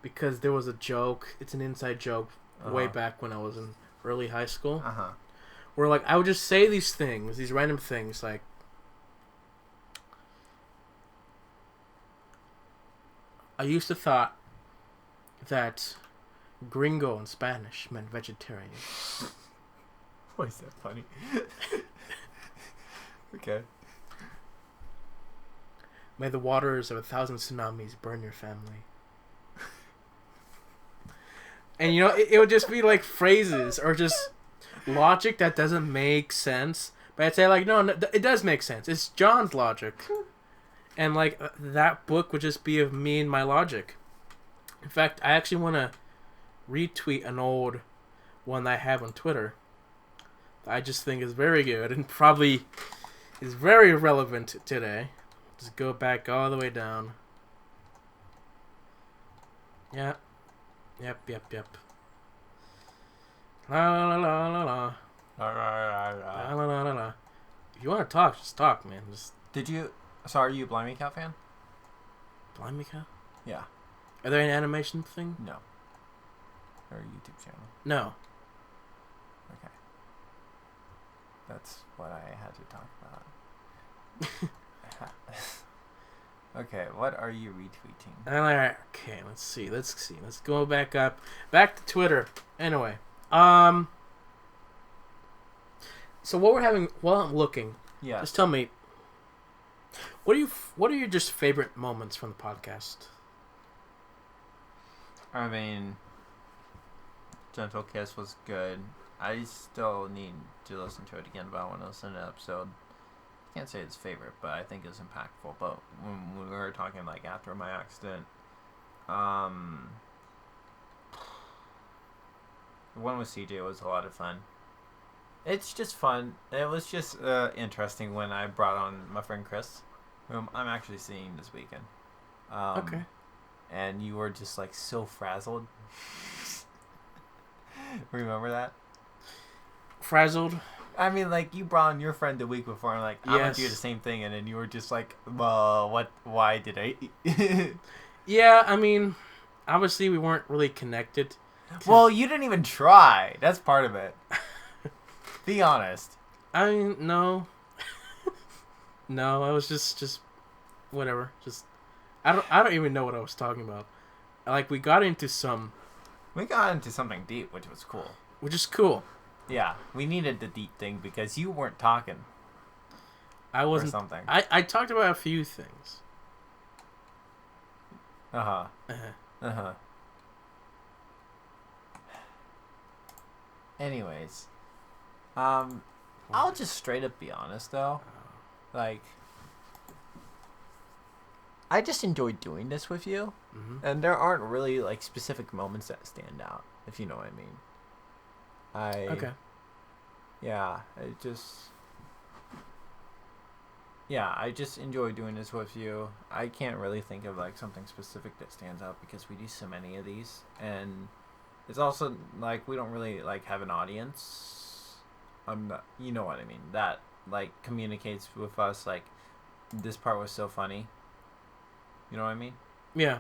because there was a joke. It's an inside joke way back when I was in early high school. Where, like, I would just say these things, these random things, like, I used to thought that gringo in Spanish meant vegetarian. Why is that funny? Okay. May the waters of 1,000 tsunamis burn your family. And, you know, it would just be like phrases or just logic that doesn't make sense. But I'd say, like, no, it does make sense. It's John's logic. And, like, that book would just be of me and my logic. In fact, I actually want to retweet an old one that I have on Twitter that I just think is very good and probably is very relevant today. Just go back all the way down. Yeah. Yep. La la la la la. La la la la. If you want to talk, just talk, man. So are you a Blimey Cow fan? Blimey Cow? Yeah. Are there an animation thing? No. Or a YouTube channel? No. Okay. That's what I had to talk about. Okay, what are you retweeting? Alright, okay, let's see. Let's go back up. Back to Twitter. Anyway. So what we're having while I'm looking. Yeah. Just tell me. What are your just favorite moments from the podcast? I mean, Gentle Kiss was good. I still need to listen to it again, but I want to listen to the episode. Can't say it's favorite, but I think it's impactful. But when we were talking, like, after my accident, the one with CJ was a lot of fun. It's just fun. It was just interesting when I brought on my friend Chris, whom I'm actually seeing this weekend. Okay. and you were just like so frazzled. Remember that? Frazzled? I mean, like, you brought on your friend the week before, and like, I'm gonna do the same thing, and then you were just like, well, what? Why did I? Yeah, I mean, obviously we weren't really connected. Well, you didn't even try. That's part of it. Be honest. I mean, no. No, I was just whatever. Just I don't even know what I was talking about. Like, we got into something deep, which was cool. Which is cool. Yeah, we needed the deep thing because you weren't talking. I wasn't. Or something. I talked about a few things. Uh-huh. Uh-huh. Uh-huh. Anyways. I'll just straight up be honest, though. Like, I just enjoy doing this with you. Mm-hmm. And there aren't really, like, specific moments that stand out, if you know what I mean. Okay. Yeah, I just enjoy doing this with you. I can't really think of, like, something specific that stands out because we do so many of these. And it's also, like, we don't really, like, have an audience. You know what I mean. That, like, communicates with us, like, this part was so funny. You know what I mean? Yeah.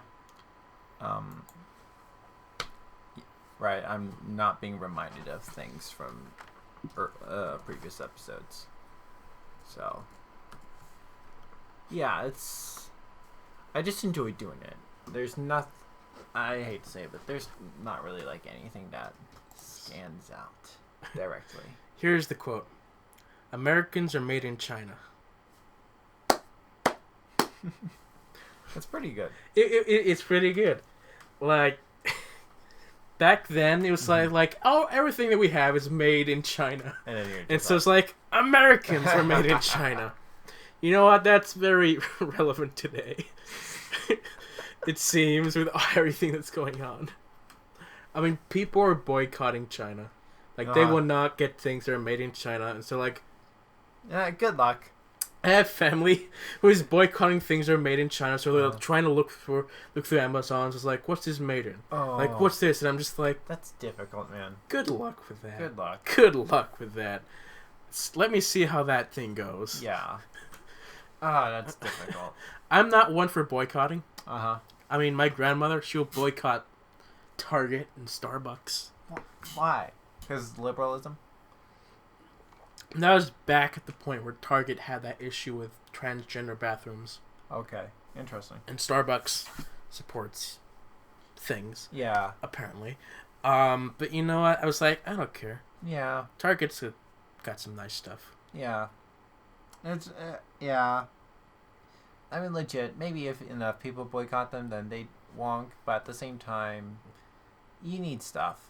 Right, I'm not being reminded of things from previous episodes. So, yeah, I just enjoy doing it. There's nothing, I hate to say it, but there's not really, like, anything that stands out directly. Here's the quote. Americans are made in China. That's pretty good. It's pretty good. Like, back then, it was like, oh, everything that we have is made in China. And so it's like, Americans are made in China. You know what? That's very relevant today. It seems, with everything that's going on. I mean, people are boycotting China. Like, they will not get things that are made in China. And so, like... good luck. I have family who is boycotting things that are made in China, so they're trying to look through Amazon. It's like, what's this made in? Like, what's this? And I'm just like... That's difficult, man. Good luck with that. Good luck. Good luck with that. Let me see how that thing goes. Yeah. That's difficult. I'm not one for boycotting. Uh-huh. I mean, my grandmother, she'll boycott Target and Starbucks. Why? Because liberalism? And that was back at the point where Target had that issue with transgender bathrooms. Okay. Interesting. And Starbucks supports things. Yeah. Apparently. But you know what? I was like, I don't care. Yeah. Target's got some nice stuff. Yeah. It's, yeah. I mean, legit, maybe if enough people boycott them, then they wonk. But at the same time, you need stuff.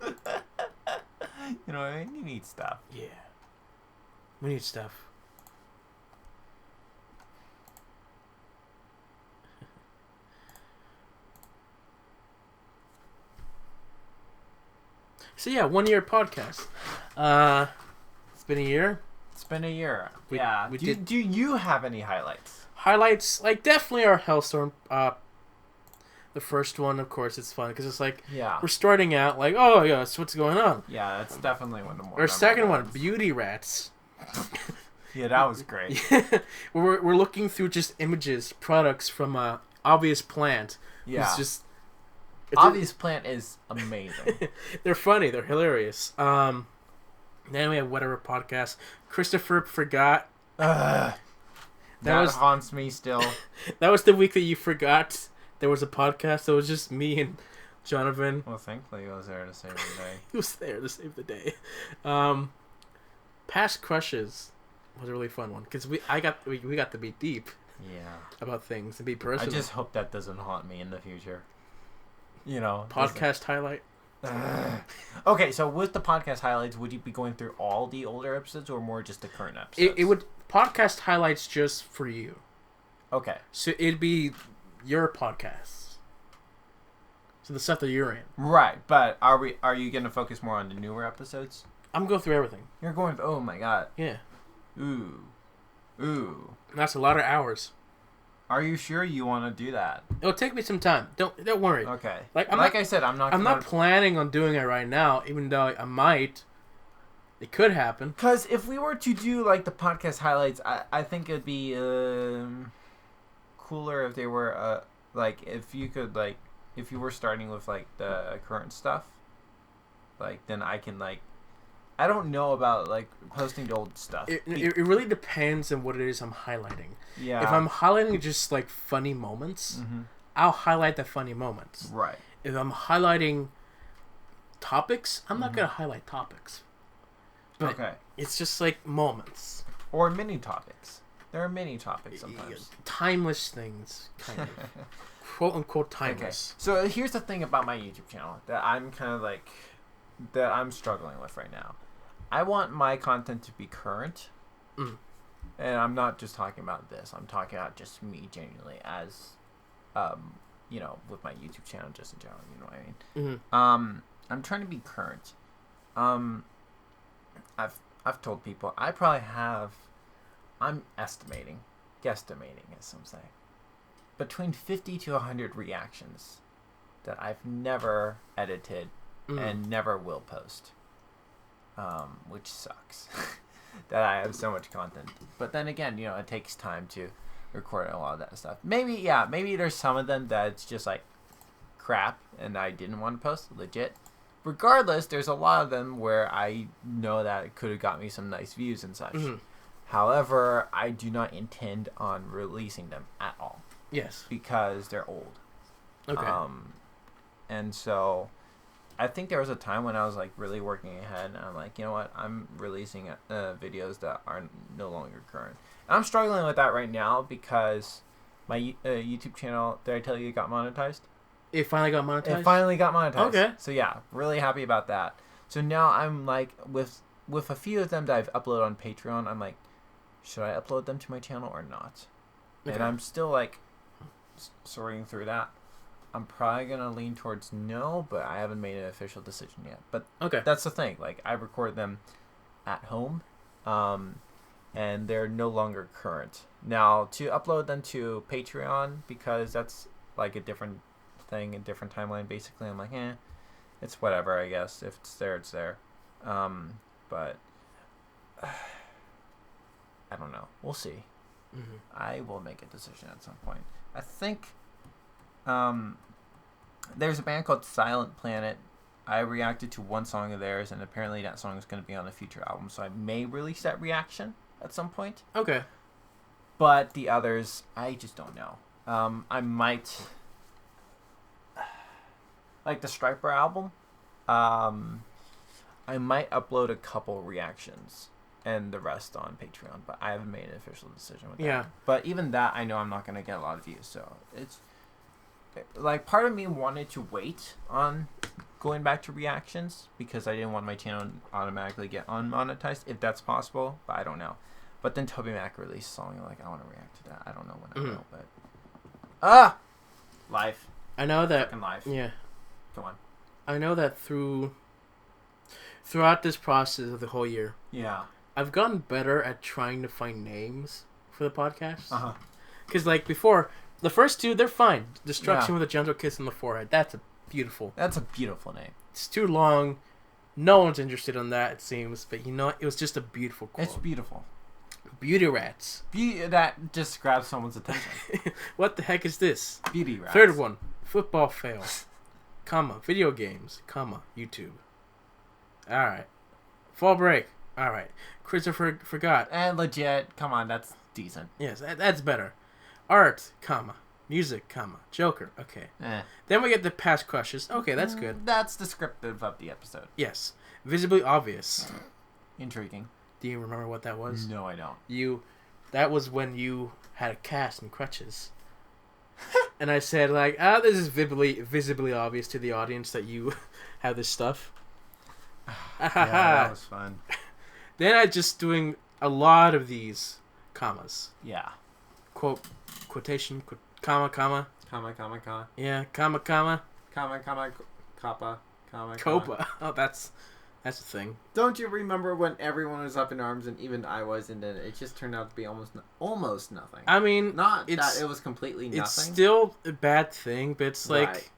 You know what I mean? You need stuff. Yeah. We need stuff. So yeah, 1 year podcast. It's been a year. It's been a year. Yeah. Do you have any highlights? Highlights, like, definitely our Hellstorm. The first one, of course, it's fun because it's like we're starting out like, oh yeah, so what's going on? Yeah, that's definitely one of the more. Our second one, Beauty Rats. Yeah, that was great. we're looking through just images, products from Obvious Plant. Yeah, it's Obvious Plant is amazing. They're funny. They're hilarious. Then we have whatever podcast. Christopher forgot. That haunts me still. That was the week that you forgot there was a podcast. That was just me and Jonathan. Well, thankfully he was there to save the day. He was there to save the day. Past crushes was a really fun one because we got to be deep. Yeah. About things and be personal. I just hope that doesn't haunt me in the future. You know. Podcast highlight. Okay, so with the podcast highlights, would you be going through all the older episodes or more just the current episodes? It would podcast highlights just for you. Okay. So it'd be your podcasts. So the stuff that you're in. Right, but are you going to focus more on the newer episodes? I'm going through everything. You're going. Oh my god. Yeah. Ooh. That's a lot of hours. Are you sure you want to do that? It'll take me some time. Don't worry. Okay. Like I said, I'm not planning on doing it right now, even though I might. It could happen. Because if we were to do like the podcast highlights, I think it'd be cooler if they were like if you could like if you were starting with like the current stuff, like then I can like I don't know about like posting the old stuff. It really depends on what it is I'm highlighting. Yeah. If I'm highlighting just like funny moments, I'll highlight the funny moments. Right. If I'm highlighting topics, I'm not gonna highlight topics. But okay. It's just like moments. Or mini topics. There are mini topics sometimes. Timeless things, kind of. Quote unquote timeless. Okay. So here's the thing about my YouTube channel that I'm kind of like that I'm struggling with right now. I want my content to be current. And I'm not just talking about this. I'm talking about just me genuinely as you know, with my YouTube channel just in general, you know what I mean? I'm trying to be current. I've told people I probably have I'm guesstimating as some say, between 50 to 100 reactions that I've never edited and never will post. Which sucks. That I have so much content. But then again, you know, it takes time to record a lot of that stuff. Maybe there's some of them that it's just like crap and I didn't want to post, legit. Regardless, there's a lot of them where I know that it could have got me some nice views and such. However, I do not intend on releasing them at all. Yes. Because they're old. Okay. And so I think there was a time when I was like really working ahead and I'm like, you know what? I'm releasing videos that are no longer current. And I'm struggling with that right now because my YouTube channel, did I tell you it got monetized? It finally got monetized? It finally got monetized. Okay. So yeah, really happy about that. So now I'm like, with a few of them that I've uploaded on Patreon, I'm like, should I upload them to my channel or not? Okay. And I'm still like sorting through that. I'm probably going to lean towards no, but I haven't made an official decision yet. But okay, that's the thing. Like, I record them at home, and they're no longer current. Now, to upload them to Patreon, because that's like a different thing, a different timeline, basically, I'm like, it's whatever, I guess. If it's there, it's there. But I don't know. We'll see. I will make a decision at some point. I think there's a band called Silent Planet. I reacted to one song of theirs, and apparently that song is going to be on a future album, so I may release that reaction at some point. Okay. But the others, I just don't know. I might... Like the Striper album, I might upload a couple reactions and the rest on Patreon, but I haven't made an official decision with that. Yeah. But even that, I know I'm not going to get a lot of views, so it's... Like, part of me wanted to wait on going back to reactions because I didn't want my channel to automatically get unmonetized, if that's possible, but I don't know. But then Toby Mac released a song, and like, I want to react to that. I don't know when I will, but... Life. I know that... Fucking life. Yeah. Come on. I know that throughout this process of the whole year, yeah, I've gotten better at trying to find names for the podcast. Uh-huh. Because, like, before, the first two, they're fine. Destruction with a Gentle Kiss on the Forehead. That's beautiful. That's a beautiful name. It's too long. No one's interested in that, it seems. But, you know what? It was just a beautiful quote. It's beautiful. Beauty rats. That just grabs someone's attention. What the heck is this? Beauty rats. Third one. Football fail. Comma. Video games. Comma. YouTube. Alright. Fall break. Alright. Christopher forgot. And legit. Come on, that's decent. Yes, that's better. Art. Comma. Music. Comma. Joker. Okay. Then we get the past crushes. Okay, that's good. That's descriptive of the episode. Yes. Visibly obvious. Intriguing. Do you remember what that was? No, I don't. That was when you had a cast and crutches. And I said, like, this is visibly obvious to the audience that you have this stuff. Yeah, that was fun. Then I just doing a lot of these commas. Yeah. Quotation, comma, comma. Comma, comma, comma. Yeah, comma, comma. Comma, comma, kappa, comma, Copa. Oh, that's That's the thing. Don't you remember when everyone was up in arms and even I was, and then it just turned out to be almost nothing? I mean, Not that it was completely nothing. It's still a bad thing, but it's like... Right.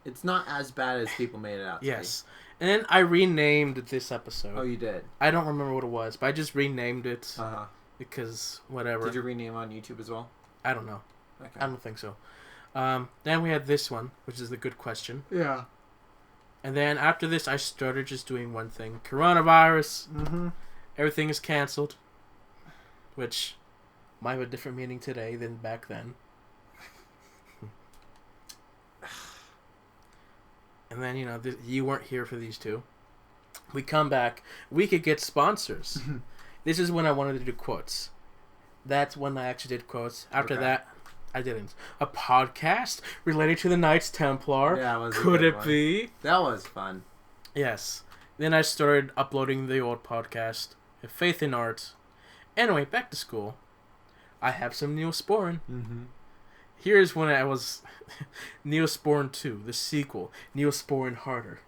It's not as bad as people made it out to yes. And then I renamed this episode. be. Oh, you did? I don't remember what it was, but I just renamed it Uh-huh. because whatever. Did you rename on YouTube as well? I don't know. Okay. I don't think so. Then we had this one, which is the good question. Yeah. And then after this, I started just doing one thing. Coronavirus. Mm-hmm. Everything is canceled. Which might have a different meaning today than back then. And then, you know, you weren't here for these two. We come back. We could get sponsors. This is when I wanted to do quotes. That's when I actually did quotes. After that, I didn't. A podcast related to the Knights Templar. Yeah, it was a Could good it one. be? That was fun. Yes. Then I started uploading the old podcast, Faith in Art. Anyway, back to school. I have some Neosporin. Mm-hmm. Here's when I was Neosporin 2, the sequel, Neosporin Harder.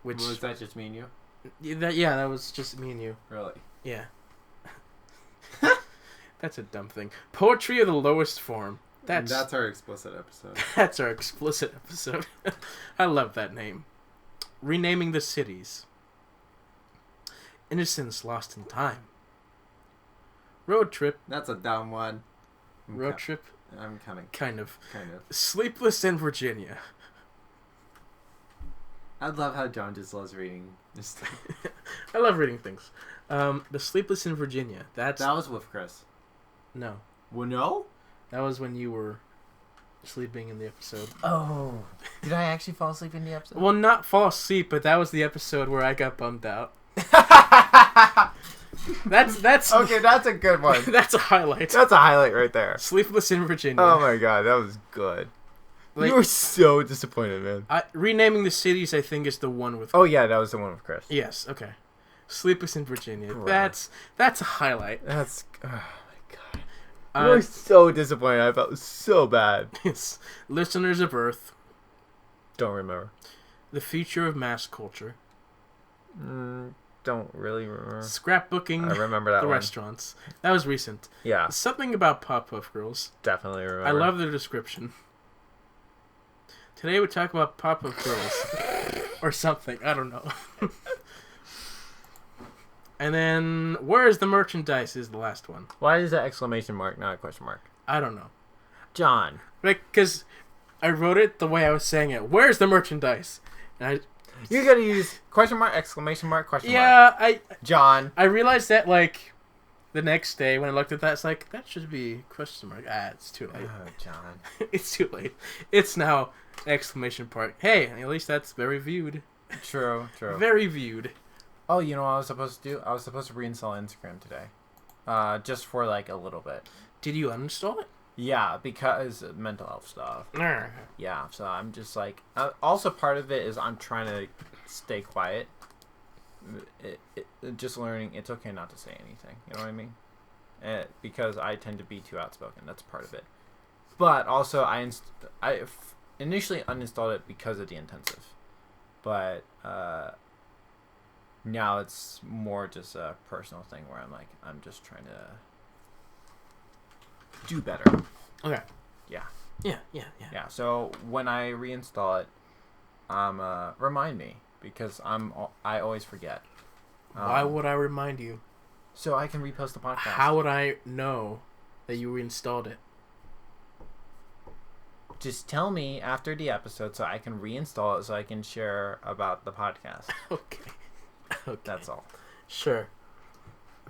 Which Was that just me and you? that was just me and you. Really? Yeah. That's a dumb thing. Poetry of the lowest form. That's our explicit episode. That's our explicit episode. I love that name. Renaming the cities. Innocence lost in time. Road trip. That's a dumb one. Road trip. I'm coming. Kind of. Kind of. Sleepless in Virginia. I love how John just loves reading this stuff. I love reading things. The Sleepless in Virginia. That was with Chris. No. Well, no? That was when you were sleeping in the episode. Oh. Did I actually fall asleep in the episode? Well, not fall asleep, but that was the episode where I got bummed out. That's Okay, that's a good one. that's a highlight. That's a highlight right there. Sleepless in Virginia. Oh my god, that was good. Like, You were so disappointed, man. renaming the cities, I think, is the one with. Oh yeah, that was the one with Chris. Yes. Okay. Sleepless in Virginia. Right. That's a highlight. That's oh my god. You were so disappointed. I felt so bad. Yes. Listeners of Earth. Don't remember. The future of mass culture. Don't really remember. Scrapbooking. I remember that the one. restaurants. That was recent. Yeah, Something about Pop-Puff Girls. definitely remember. I love their description. Today we talk about Pop-Puff Girls. Or something. I don't know. And then, where's the merchandise is the last one. Why is that exclamation mark, not a question mark? I don't know. John. Like, because I wrote it the way I was saying it. Where's the merchandise? And You gotta use question mark, exclamation mark, question mark. yeah, John. I realized that, like, the next day when I looked at that, it's like, that should be question mark. It's too late. Oh, John. It's too late. It's now exclamation mark. Hey, at least that's very viewed. True. Very viewed. Oh, you know what I was supposed to do? I was supposed to reinstall Instagram today. Just for like a little bit. Did you uninstall it? Yeah, because of mental health stuff. Nah. Yeah, so I'm just like... also part of it is I'm trying to stay quiet. Just learning it's okay not to say anything. You know what I mean? Because I tend to be too outspoken. That's part of it. But also, I initially uninstalled it because of the intensive. But now it's more just a personal thing where I'm like, I'm just trying to do better. Okay. Yeah. Yeah. So when I reinstall it, remind me because I always forget. Why would I remind you? So I can repost the podcast. How would I know that you reinstalled it? Just tell me after the episode so I can reinstall it so I can share about the podcast. Okay. That's all. Sure.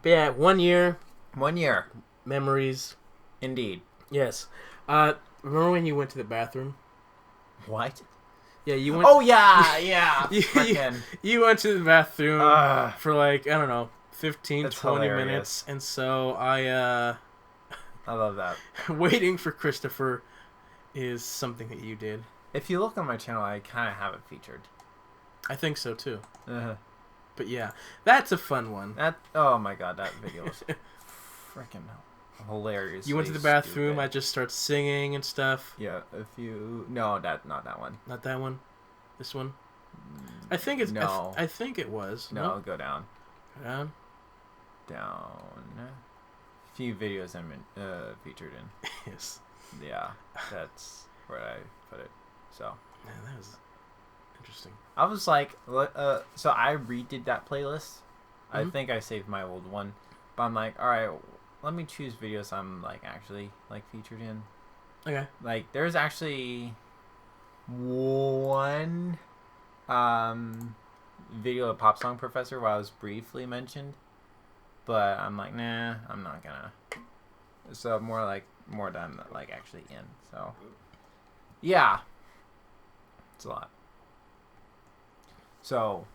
But yeah, 1 year. 1 year. Memories. Indeed. Yes. Remember when you went to the bathroom? What? Yeah, you went. Oh yeah, yeah. You went to the bathroom for like, I don't know, 15, That's 20 hilarious. minutes, and so I love that. waiting for Christopher is something that you did. If you look on my channel, I kind of have it featured. I think so too. Uh-huh. But yeah, that's a fun one. Oh my god, that video was freaking hilarious. You went to the bathroom. I just start singing and stuff. Yeah, no, not that one. Not that one. This one. I think it's No. I think it was. No, go down. Yeah. Down. A few videos I'm featured in. Yes. Yeah, that's where I put it. So Man, that was interesting. I was like, so I redid that playlist. I Mhm. think I saved my old one, but I'm like, all right, let me choose videos I'm like actually like featured in. Okay. Like, there's actually one video of Pop Song Professor where I was briefly mentioned, but I'm like, nah, I'm not gonna. So more that I'm like actually in. So yeah, it's a lot. So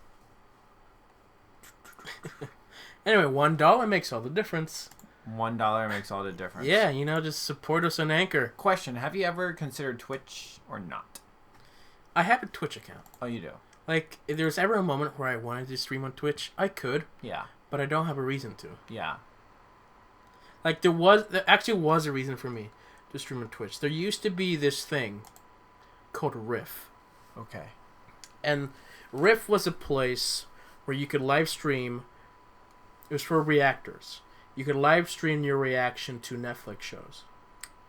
Anyway, $1 makes all the difference. $1 makes all the difference. Yeah, just support us on Anchor. Question: have you ever considered Twitch or not? I have a Twitch account. Oh, you do. Like, if there was ever a moment where I wanted to stream on Twitch, I could, Yeah. but I don't have a reason to. Yeah. Like, there actually was a reason for me to stream on Twitch. There used to be this thing called Riff. Okay. And Riff was a place where you could live stream. It was for reactors. You could live stream your reaction to Netflix shows.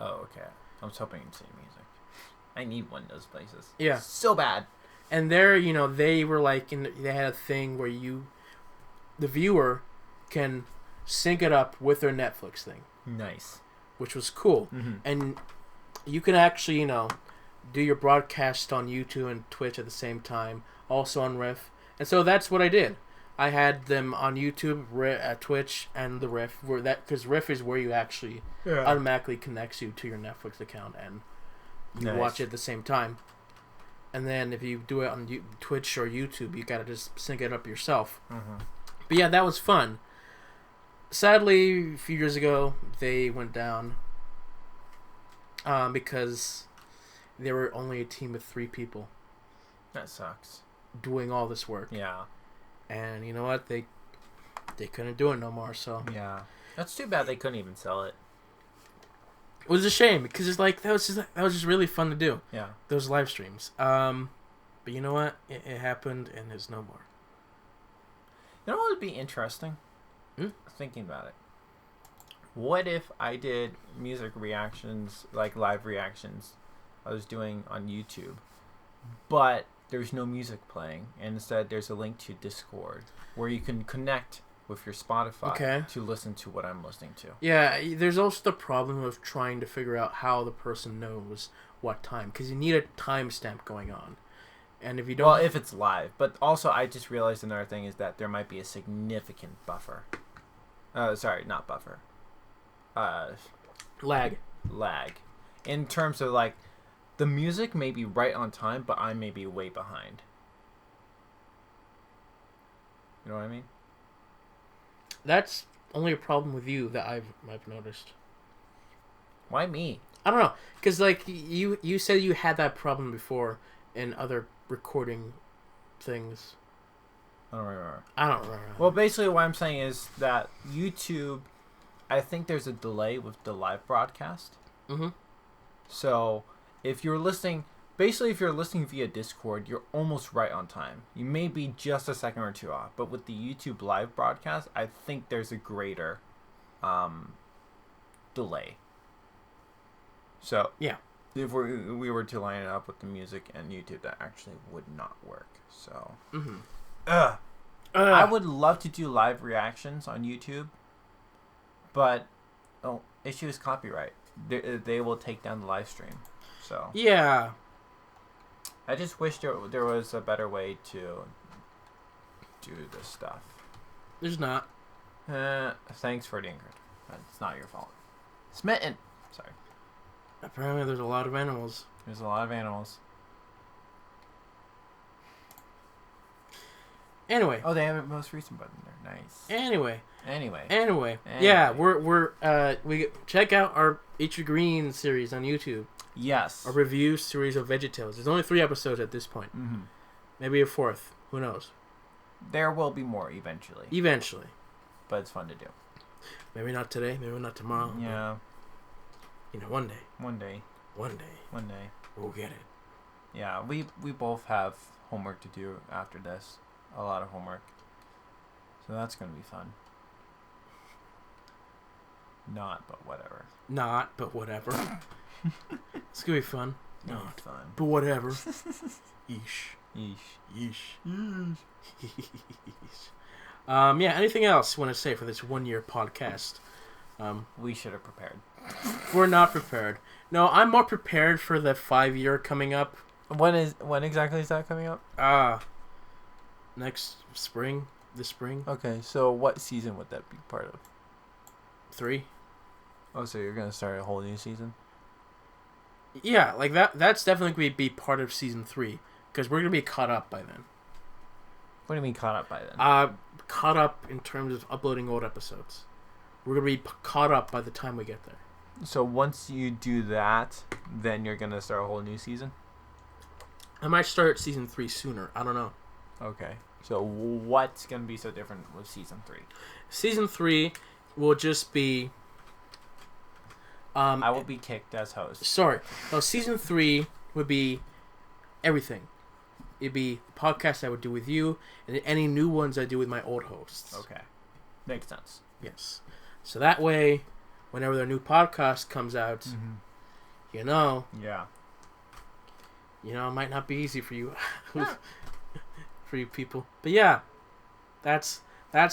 Oh, okay. I was hoping you'd say music. I need one of those places. Yeah. So bad. And there, they were like, they had a thing where the viewer, can sync it up with their Netflix thing, Nice. which was cool. Mm-hmm. And you can actually, do your broadcast on YouTube and Twitch at the same time, also on Riff. And so that's what I did. I had them on YouTube, Twitch, and the Riff, because Riff is where you actually automatically connects you to your Netflix account and you Nice. watch it at the same time. And then if you do it on Twitch or YouTube, you gotta just sync it up yourself. Mm-hmm. But yeah, that was fun. Sadly, a few years ago, they went down because they were only a team of 3 people That sucks. doing all this work. Yeah. And you know what? They couldn't do it no more. So Yeah. That's too bad they couldn't even sell it. it was a shame because it's like that was just really fun to do, Yeah. those live streams. But you know what? It happened and there's no more. You know what would be interesting? Thinking about it. What if I did music reactions, like live reactions, I was doing on YouTube, but there's no music playing, and instead there's a link to Discord where you can connect with your Spotify to listen to what I'm listening to. Yeah, there's also the problem of trying to figure out how the person knows what time, because you need a timestamp going on. And if you don't... Well, if it's live. But also, I just realized another thing is that there might be a significant buffer. Sorry, not buffer. Lag. Lag. In terms of, like, the music may be right on time, but I may be way behind. You know what I mean? That's only a problem with you that I've noticed. Why me? I don't know, because like you said you had that problem before in other recording things. I don't remember. I don't remember. Well, basically what I'm saying is that YouTube, I think there's a delay with the live broadcast. Mm-hmm. So if you're listening via Discord, you're almost right on time. You may be just a second or two off, but with the YouTube live broadcast, I think there's a greater delay. So yeah, if we were to line it up with the music and YouTube, that actually would not work. So I would love to do live reactions on YouTube, but issue is copyright. They will take down the live stream. So yeah, I just wish there was a better way to do this stuff. There's not. Thanks for the Ingrid. It's not your fault. Smitten. Sorry. Apparently, there's a lot of animals. There's a lot of animals. Anyway. Oh, they have a most recent button there. Nice. Anyway. Anyway. Yeah, we check out our H Green series on YouTube. Yes. A review series of VeggieTales. There's only 3 episodes at this point. Mm-hmm. Maybe a 4th. Who knows? There will be more eventually. Eventually. But it's fun to do. Maybe not today. Maybe not tomorrow. Yeah. One day. One day. One day. One day. We'll get it. Yeah, we both have homework to do after this. A lot of homework. So that's going to be fun. Not, but whatever. Not, but whatever. It's gonna be fun. Not fun. But whatever. Yeesh. Yeesh. Yeesh. Yeah, anything else you want to say for this 1 year podcast? We should have prepared. We're not prepared. No, I'm more prepared for the 5 year coming up. When exactly is that coming up? Next spring. This spring. Okay, so what season would that be part of? 3. Oh, so you're gonna start a whole new season? Yeah, like that's definitely going to be part of season 3. Because we're going to be caught up by then. What do you mean caught up by then? Caught up in terms of uploading old episodes. We're going to be caught up by the time we get there. So once you do that, then you're gonna start a whole new season? I might start season 3 sooner. I don't know. Okay. So what's gonna be so different with season 3? Season 3 will just be... I will be kicked as host. Sorry. No, season 3 would be everything. It'd be the podcast I would do with you, and any new ones I do with my old hosts. Okay. Makes sense. Yes. So that way, whenever their new podcast comes out, you know... Yeah. You know, it might not be easy for you, for you people. But yeah, that's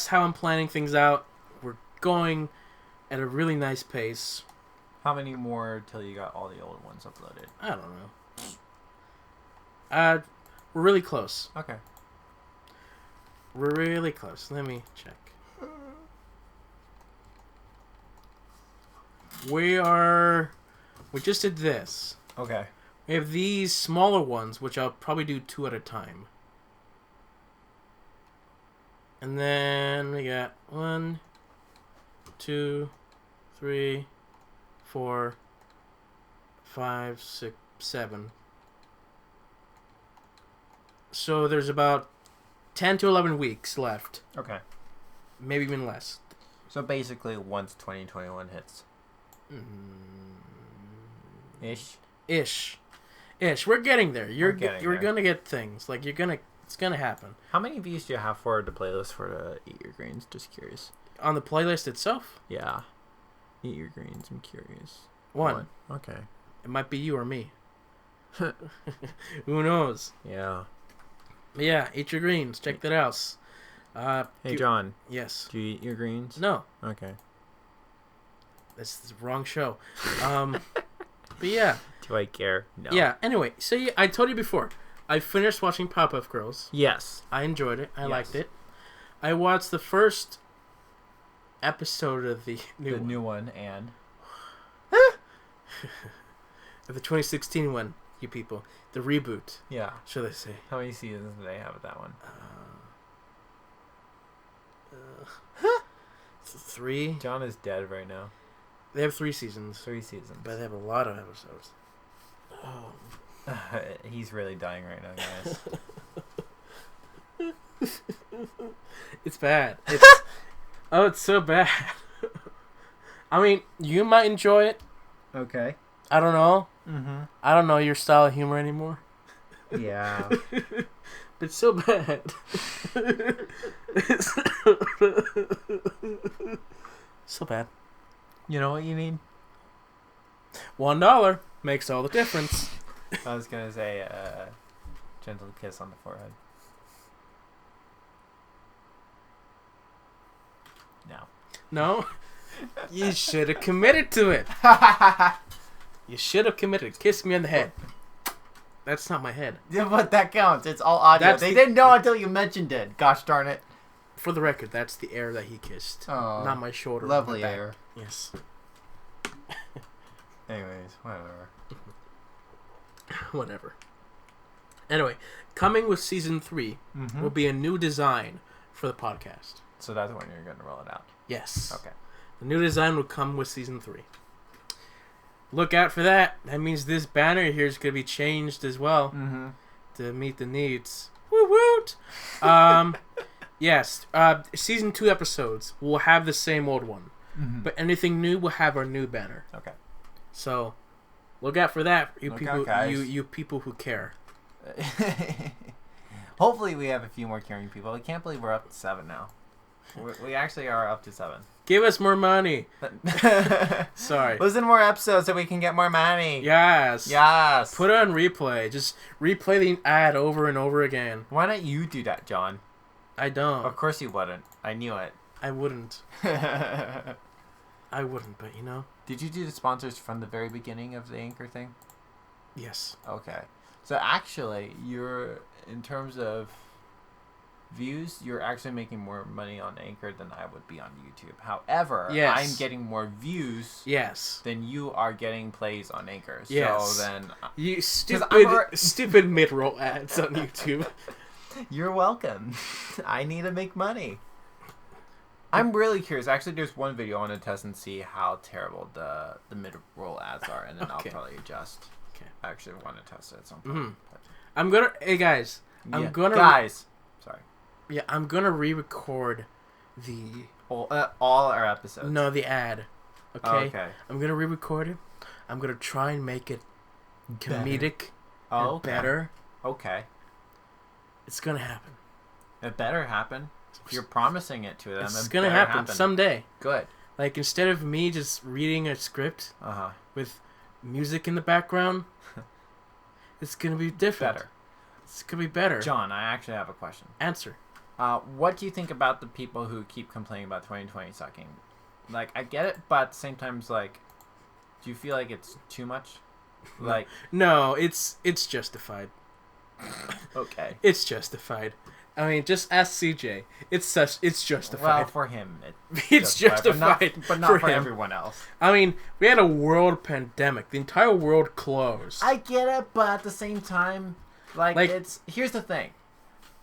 how I'm planning things out. We're going at a really nice pace. How many more till you got all the old ones uploaded? I don't know. We're really close. Okay. We're really close. Let me check. We just did this. Okay. We have these smaller ones, which I'll probably do 2 at a time. And then we got 1, 2, 3, 4, 5, 6, 7. So there's about 10 to 11 weeks left. Okay. Maybe even less. So basically, once 2021 hits. Ish. We're getting there. You're there. gonna get things. Like it's gonna happen. How many views do you have for the playlist for Eat Your Greens? Just curious. On the playlist itself? Yeah. Eat Your Greens. I'm curious. 1. Okay. It might be you or me. Who knows? Yeah. But yeah, Eat Your Greens. Check that out. Hey, John. Yes. Do you eat your greens? No. Okay. That's the wrong show. But yeah. Do I care? No. Yeah. Anyway, so yeah, I told you before. I finished watching Powerpuff Girls. Yes. I enjoyed it. I liked it. I watched the first episode of the new one, and of the 2016 one. You people, the reboot. Yeah. Should I say? How many seasons do they have of that one? 3. John is dead right now. They have 3 seasons. 3 seasons. But they have a lot of episodes. Oh. He's really dying right now, guys. It's bad. It's so bad. I mean, you might enjoy it. Okay. I don't know. Mm-hmm. I don't know your style of humor anymore. Yeah. But it's so bad. So bad. You know what you need? $1 makes all the difference. I was gonna say gentle kiss on the forehead. No. No? You should have committed to it. You should have committed. Kiss me on the head. That's not my head. Yeah, but that counts. It's all audio. They didn't know until you mentioned it. Gosh darn it. For the record, that's the air that he kissed. Oh, not my shoulder. Lovely my back. air. Yes. Anyways, whatever. Whatever. Anyway, coming with season 3 will be a new design for the podcast. So that's when you're going to roll it out. Yes. Okay. The new design will come with season 3. Look out for that. That means this banner here is going to be changed as well to meet the needs. Woo woot! Yes. Season 2 episodes will have the same old one, but anything new will have our new banner. Okay. So, look out for that, you Look people. out, guys. You people who care. Hopefully we have a few more caring people. I can't believe we're up to 7 now. We actually are up to 7. Give us more money. Sorry. Listen to more episodes so we can get more money. Yes. Yes. Put it on replay. Just replay the ad over and over again. Why don't you do that, John? I don't. Of course you wouldn't. I knew it. I wouldn't. I wouldn't, but you know. Did you do the sponsors from the very beginning of the Anchor thing? Yes. Okay. So actually, in terms of views, you're actually making more money on Anchor than I would be on YouTube. However, yes. I'm getting more views yes. than you are getting plays on Anchor. Yes. So then... You I'm stupid mid-roll ads on YouTube. You're welcome. I need to make money. I'm really curious. Actually, there's one video I want to test and see how terrible the mid-roll ads are, and then Okay. I'll probably adjust. Okay. I actually want to test it at some point. Mm-hmm. Hey guys, I'm gonna Sorry. Yeah, I'm gonna re-record the All our episodes. No, the ad. Okay. Oh, okay. I'm gonna re-record it. I'm gonna try and make it comedic. Oh, and okay. better. Okay. It's gonna happen. It better happen. If you're promising it to them, It's it gonna better happen someday. Good. Like instead of me just reading a script Uh-huh. with music in the background, it's gonna be different. Better. It's gonna be better. John, I actually have a question. Answer. What do you think about the people who keep complaining about 2020 sucking? Like, I get it, but at the same time, like, do you feel like it's too much? Like, No, it's justified. okay. It's justified. I mean, just ask CJ. It's justified. Well, for him, It's justified, but not for him. everyone else. I mean, we had a world pandemic. The entire world closed. I get it, but at the same time, like here's the thing.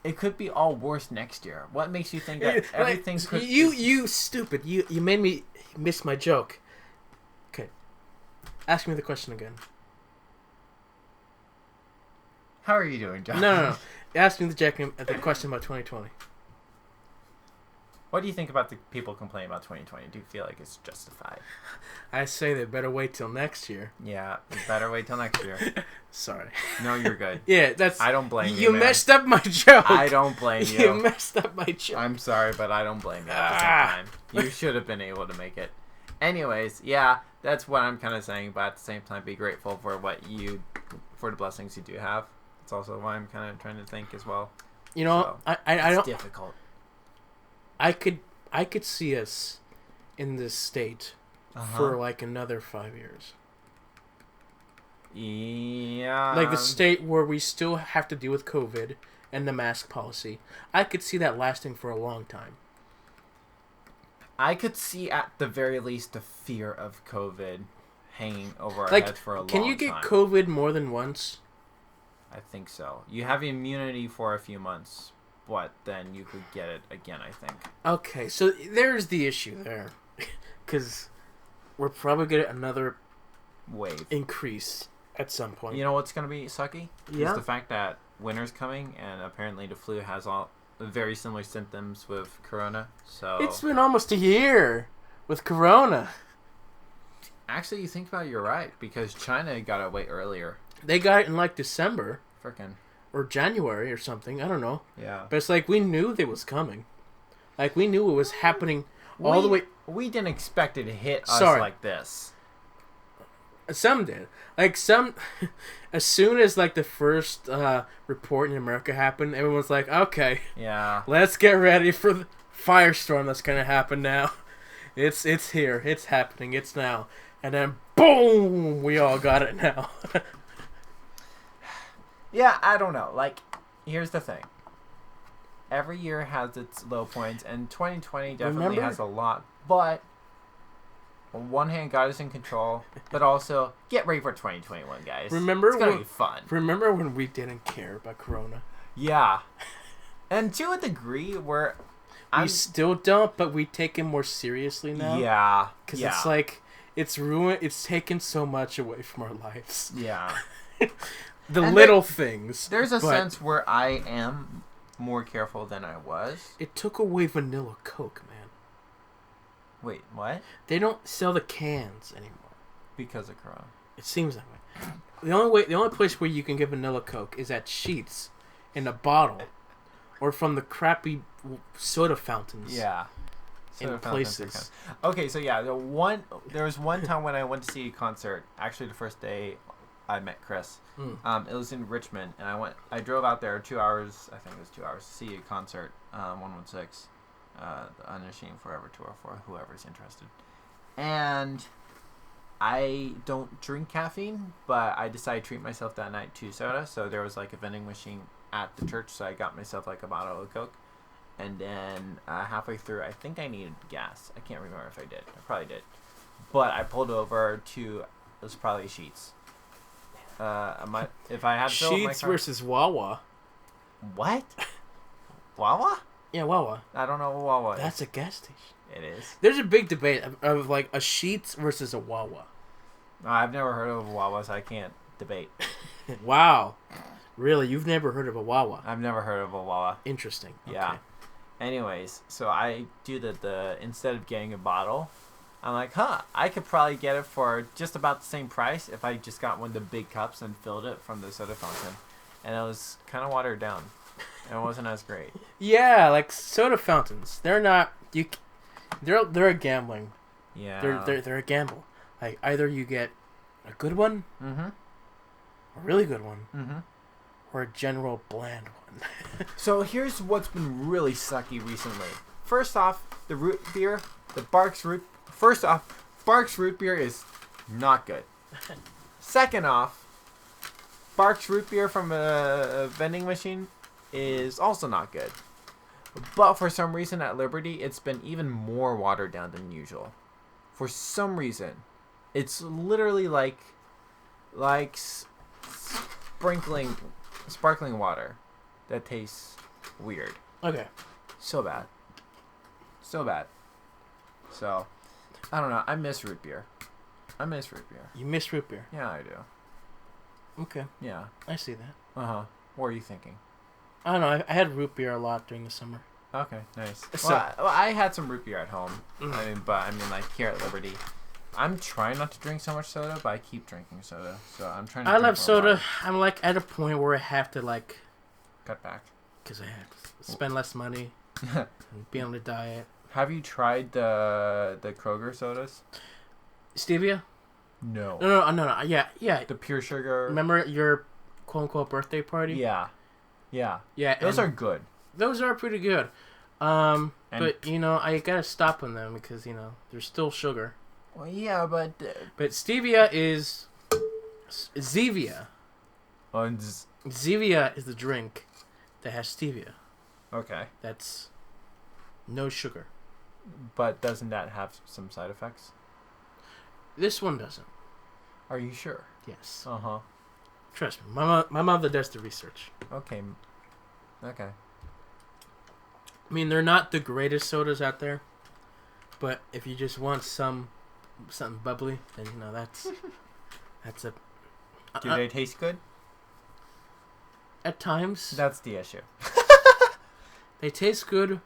It could be all worse next year. What makes you think that everything could... You stupid. You made me miss my joke. Okay. Ask me the question again. How are you doing, John? No. Ask me the question about 2020. What do you think about the people complaining about 2020? Do you feel like it's justified? I say they better wait till next year. Yeah, you better wait till next year. Sorry. No, you're good. Yeah, that's... I don't blame you, You man. messed up my joke. I don't blame you. You messed up my joke. I'm sorry, but I don't blame you at the same time. You should have been able to make it. Anyways, yeah, that's what I'm kind of saying, but at the same time, be grateful for for the blessings you do have. That's also why I'm kind of trying to think as well. You know, So, I it's don't... difficult. I could see us in this state for like another 5 years. Yeah. Like the state where we still have to deal with COVID and the mask policy. I could see that lasting for a long time. I could see at the very least the fear of COVID hanging over our Like, heads for a long can time. you get COVID more than once? I think so. You have immunity for a few months, but then you could get it again, I think. Okay, so there's the issue there. Because we're probably going to get another Wave. increase at some point. You know what's going to be sucky? Yeah. Is the fact that winter's coming, and apparently the flu has all very similar symptoms with corona. So It's been almost a year with Corona. actually, you think about it, you're right, because China got it way earlier. They got it in like December Frickin'. or January or something. I don't know. Yeah. But it's like we knew they was coming. Like we knew it was happening all the way. We didn't expect it to hit us Sorry. like this. Some did. Like some, as soon as like the first report in America happened, everyone's like, okay, Yeah. let's get ready for the firestorm that's gonna happen now. It's here. It's happening. It's now. And then boom, we all got it now. Yeah, I don't know. Like, here's the thing. Every year has its low points, and 2020 definitely Remember? has a lot. But on one hand, God is in control, but also get ready for 2021, guys. Remember it's gonna when- be fun. Remember when we didn't care about Corona? Yeah, and to a degree, where We still don't, but we take it more seriously now. Yeah, Because yeah, it's like it's ruined. It's taken so much away from our lives. yeah. The And little things. There's a but sense where I am more careful than I was. It took away vanilla Coke, man. Wait, what? They don't sell the cans anymore. Because of Corona. It seems that way. the only place where you can get vanilla Coke is at Sheetz, in a bottle, or from the crappy soda fountains. Yeah. In Soda fountains are places. Okay, so yeah, there was one time when I went to see a concert. Actually, the first day I met Chris. It was in Richmond, and I drove out there 2 hours. I think it was 2 hours to see a concert. 116, the Unashamed Forever tour for whoever's interested. And I don't drink caffeine, but I decided to treat myself that night to soda. So there was like a vending machine at the church, so I got myself like a bottle of Coke. And then halfway through, I think I needed gas. I can't remember if I did. I probably did. But I pulled over to, it was probably Sheetz. If I had to fill up my Sheetz car, versus Wawa. what? Wawa? Yeah, Wawa. I don't know what Wawa is. That's a gas station. It is. There's a big debate of like a Sheetz versus a Wawa. No, I've never heard of a Wawa, so I can't debate. Wow. Really? You've never heard of a Wawa? I've never heard of a Wawa. Interesting. Yeah. Okay. Anyways, so I do the instead of getting a bottle, I'm like, I could probably get it for just about the same price if I just got one of the big cups and filled it from the soda fountain. And it was kind of watered down. It wasn't as great. Yeah, like soda fountains. They're not they're a gambling. Yeah. They're a gamble. Like either you get a good one, Mm-hmm. a really good one, Mm-hmm. or a general bland one. So here's what's been really sucky recently. First off, the root beer, Barks root beer is not good. Second off, Barks root beer from a vending machine is also not good. But for some reason at Liberty, it's been even more watered down than usual. For some reason, it's literally like sparkling water that tastes weird. Okay. So bad. So, I don't know. I miss root beer. You miss root beer. Yeah, I do. Okay. Yeah. I see that. Uh-huh. What are you thinking? I don't know. I had root beer a lot during the summer. Okay, nice. So- Well, I had some root beer at home. Mm. I mean, like, here at Liberty. I'm trying not to drink so much soda, but I keep drinking soda. So I'm trying to I drink love more soda. water. I'm like at a point where I have to like, Cut back. because I have to spend less money and be on the diet. Have you tried the Kroger sodas? Stevia? No. No. Yeah. The pure sugar. Remember your quote unquote birthday party? Yeah. Yeah. Yeah. Those and are good. Those are pretty good. But I gotta stop on them because there's still sugar. Well, yeah, but But stevia is Zevia. Zevia is the drink that has stevia. Okay. That's no sugar. But doesn't that have some side effects? This one doesn't. Are you sure? Yes. Uh-huh. Trust me. My mother does the research. Okay. Okay. I mean, they're not the greatest sodas out there, but if you just want something bubbly, then that's a. Do they taste good? At times, That's the issue. they taste good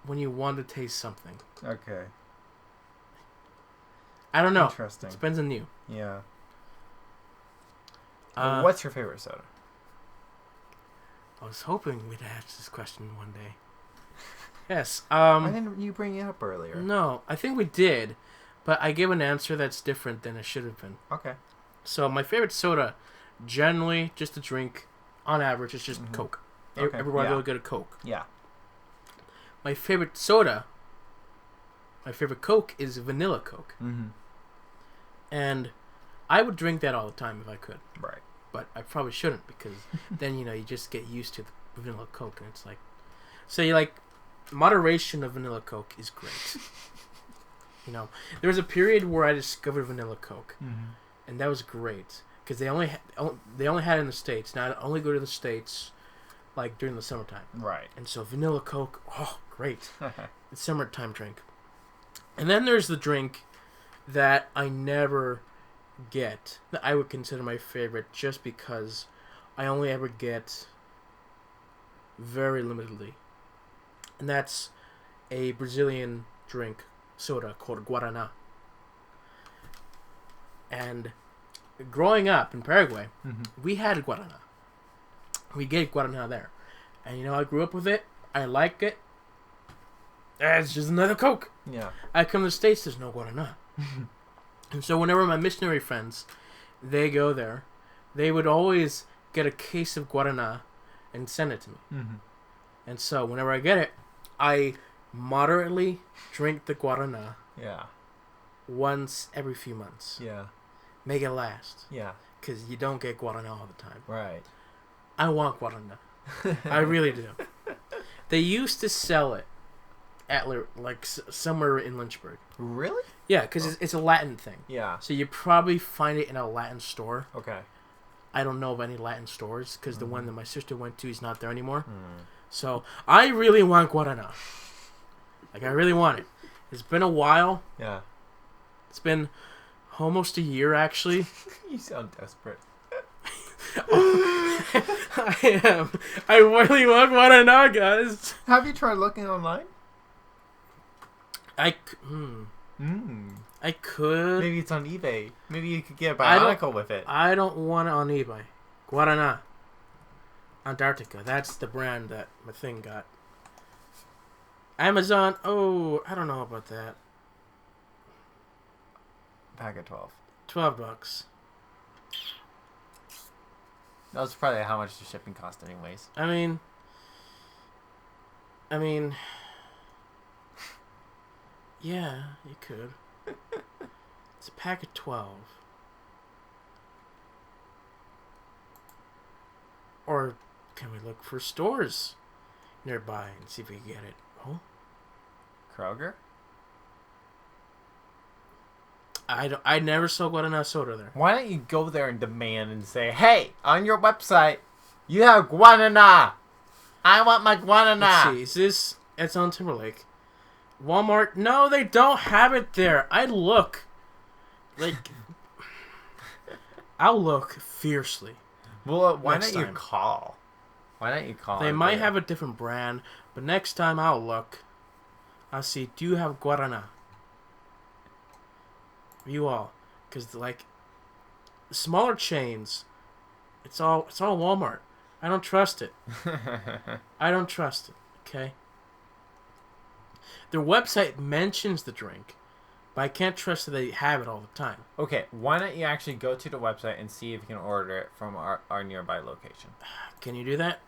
when you want to taste something. Okay. I don't know. Interesting. Depends on you. Yeah. Uh, What's your favorite soda? I was hoping we'd ask this question one day. Yes. Why didn't you bring it up earlier? No, I think we did, but I gave an answer that's different than it should have been. Okay. So my favorite soda, generally just a drink, on average, is just Coke. Okay, Everyone yeah. will get a Coke. Yeah. My favorite soda, my favorite Coke is vanilla Coke. Mm-hmm. And I would drink that all the time if I could. Right. But I probably shouldn't because then, you just get used to the vanilla Coke. And it's like... So you like... Moderation of vanilla Coke is great. There was a period where I discovered vanilla Coke. Mm-hmm. And that was great. Because they only had it in the States. Now I only go to the States like during the summertime. Right. And so vanilla Coke, oh, great. It's summertime drink. And then there's the drink that I never get, that I would consider my favorite just because I only ever get very limitedly. And that's a Brazilian drink, soda, called Guaraná. And growing up in Paraguay, Mhm. we had Guarana. We get Guarana there. And you know, I grew up with it. I like it. It's just another Coke. Yeah. I come to the States, there's no Guarana. And so whenever my missionary friends, they go there, they would always get a case of Guarana and send it to me. Mm-hmm. And so whenever I get it, I moderately drink the Guarana Yeah. once every few months. Yeah. Make it last. Yeah. Because you don't get Guarana all the time. Right. I want Guarana. I really do. They used to sell it at somewhere in Lynchburg. Really? Yeah, because it's a Latin thing. Yeah. So you probably find it in a Latin store. Okay. I don't know of any Latin stores because the one that my sister went to is not there anymore. Mm. So I really want Guarana. Like, I really want it. It's been a while. Yeah. It's been almost a year, actually. You sound desperate. I am. I really want Guarana, guys. Have you tried looking online? I could. Maybe it's on eBay. Maybe you could get a I don't- Bionicle with it. I don't want it on eBay. Guarana. Antarctica. That's the brand that my thing got. Amazon. Oh, I don't know about that. Pack of 12. $12. That was probably how much the shipping cost anyways. I mean, yeah, you could. It's a pack of 12. Or can we look for stores nearby and see if we can get it? Oh, Kroger? I never saw Guarana soda there. Why don't you go there and demand and say, hey, on your website, you have Guarana. I want my Guarana. Let's see, is this... It's on Timberlake. Walmart? No, they don't have it there. I look. Like... I'll look fiercely. Well, why Next don't you time. call? Why don't you call? They might have a different brand, but next time I'll look. I'll see, do you have Guarana? You all. Because, like, smaller chains, it's all Walmart. I don't trust it. I don't trust it, okay? Their website mentions the drink, but I can't trust that they have it all the time. Okay, why don't you actually go to the website and see if you can order it from our nearby location? Can you do that?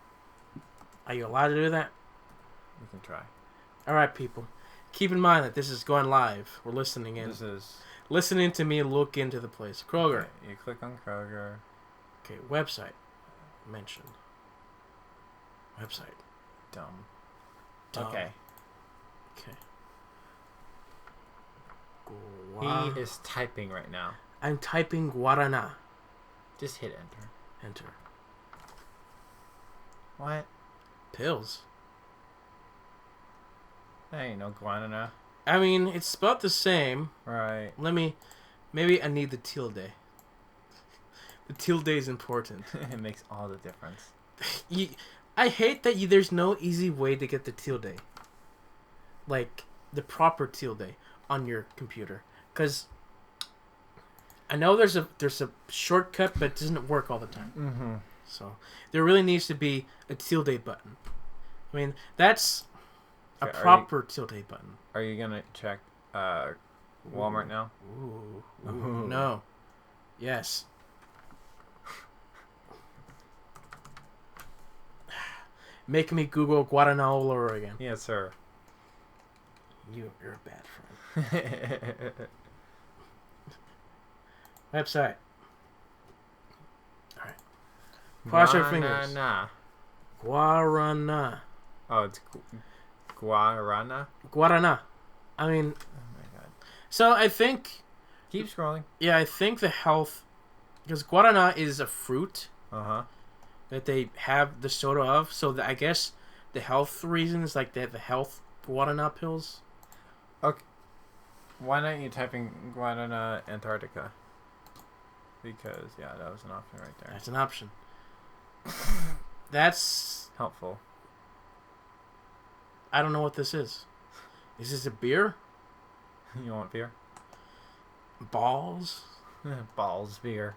Are you allowed to do that? We can try. All right, people. Keep in mind that this is going live. We're listening in. This is... Listening to me look into the place. Kroger. Okay, you click on Kroger. Okay, website. Mentioned. Website. Dumb. Dumb. Okay. Okay. He is typing right now. I'm typing Guarana. Just hit enter. Enter. What? Pills. There ain't no Guarana. I mean, it's spelled the same. Right. Maybe I need the tilde. The tilde is important. It makes all the difference. I hate that there's no easy way to get the tilde. Like, the proper tilde on your computer. Because I know there's a shortcut, but it doesn't work all the time. Mm-hmm. So, there really needs to be a tilde button. I mean, that's a Okay, proper tilde button. Are you gonna check Walmart now? Ooh. Ooh. No. Yes. Making me Google Guarana all over again. Yes, sir. You're a bad friend. Website. Alright. Cross your fingers. Guarana. Guarana. Oh, it's Guarana? Guarana. I mean, Oh my god. so I think, Keep scrolling. yeah, I think the health, because Guarana is a fruit Uh-huh. that they have the soda of, so I guess the health reasons, like they have the health Guarana pills. Why not you type in Guarana Antarctica? Because, yeah, that was an option right there. That's an option. That's, Helpful. I don't know what this is. Is this a beer? You want beer? Balls? Balls beer.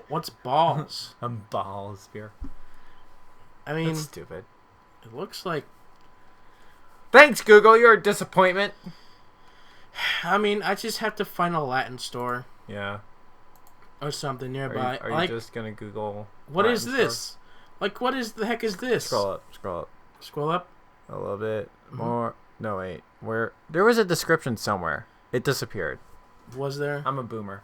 What's balls? A ball spear. I mean, That's stupid. it looks like. Thanks, Google. You're a disappointment. I mean, I just have to find a Latin store Yeah. or something nearby. Are you just gonna Google? What is Latin this? store? Like, what is the heck is this? Scroll up. Scroll up. A little bit Mhm. more. No, wait. Where? There was a description somewhere. It disappeared. Was there? I'm a boomer.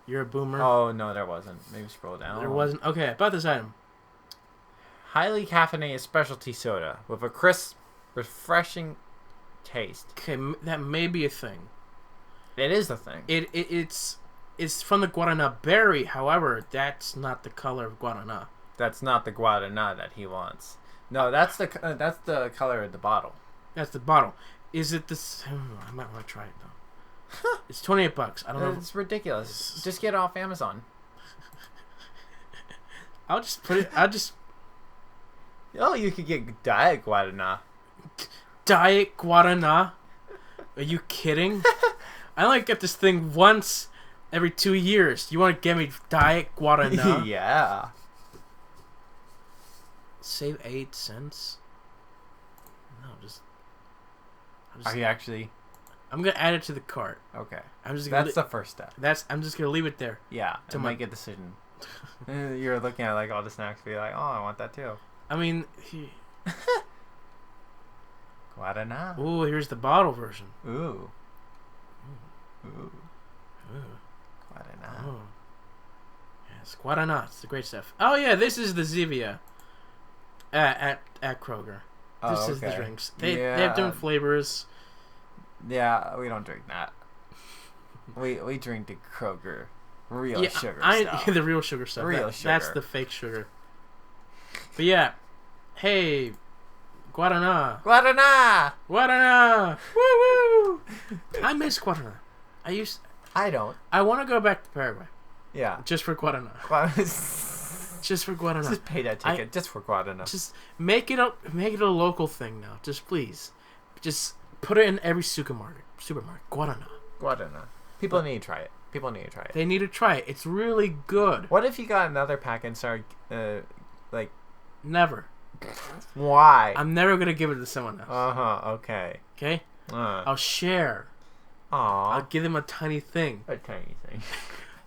You're a boomer. Oh no, there wasn't. Maybe scroll down. There wasn't. Okay, about this item. Highly caffeinated specialty soda with a crisp, refreshing taste. Okay, that may be a thing. It is the thing. It's from the guarana berry. However, that's not the color of guarana. That's not the guarana that he wants. No, that's the color of the bottle. That's the bottle. Is it this? I might want to try it though. It's $28. I don't know. It's ridiculous. Just get it off Amazon. I'll just put it. I'll just Oh, you could get Diet Guarana. Diet guarana. Are you kidding? I only get this thing once every 2 years. You want to get me Diet guarana? Yeah. Save 8 cents. No, just. Are you actually? I'm gonna add it to the cart. Okay. I'm just gonna. That's the first step. I'm just gonna leave it there. Yeah. To To my- make a decision. You're looking at like all the snacks, be like, oh, I want that too. I mean, Guarana. ooh, here's the bottle version. Ooh. Ooh. Ooh. Guarana. Oh. Yes, guarana. It's the great stuff. Oh yeah, this is the Zevia. At Kroger. This is the drinks. They have different flavors. Yeah, we don't drink that. We drink the Kroger real sugar stuff. The real sugar stuff. That's sugar. the fake sugar. But yeah, hey, guarana, Guarana. guarana, woo woo. I miss guarana. I don't. I want to go back to Paraguay Yeah. just for guarana. Just for guarana. Just pay that ticket just for Guarana. Just make it a local thing now. Just please, just put it in every supermarket. Guarana. Guarana. People need to try it. They need to try it. It's really good. What if you got another pack and started, Never. why? I'm never gonna give it to someone else. Okay. Okay? I'll share. Aw. I'll give them a tiny thing, A tiny thing.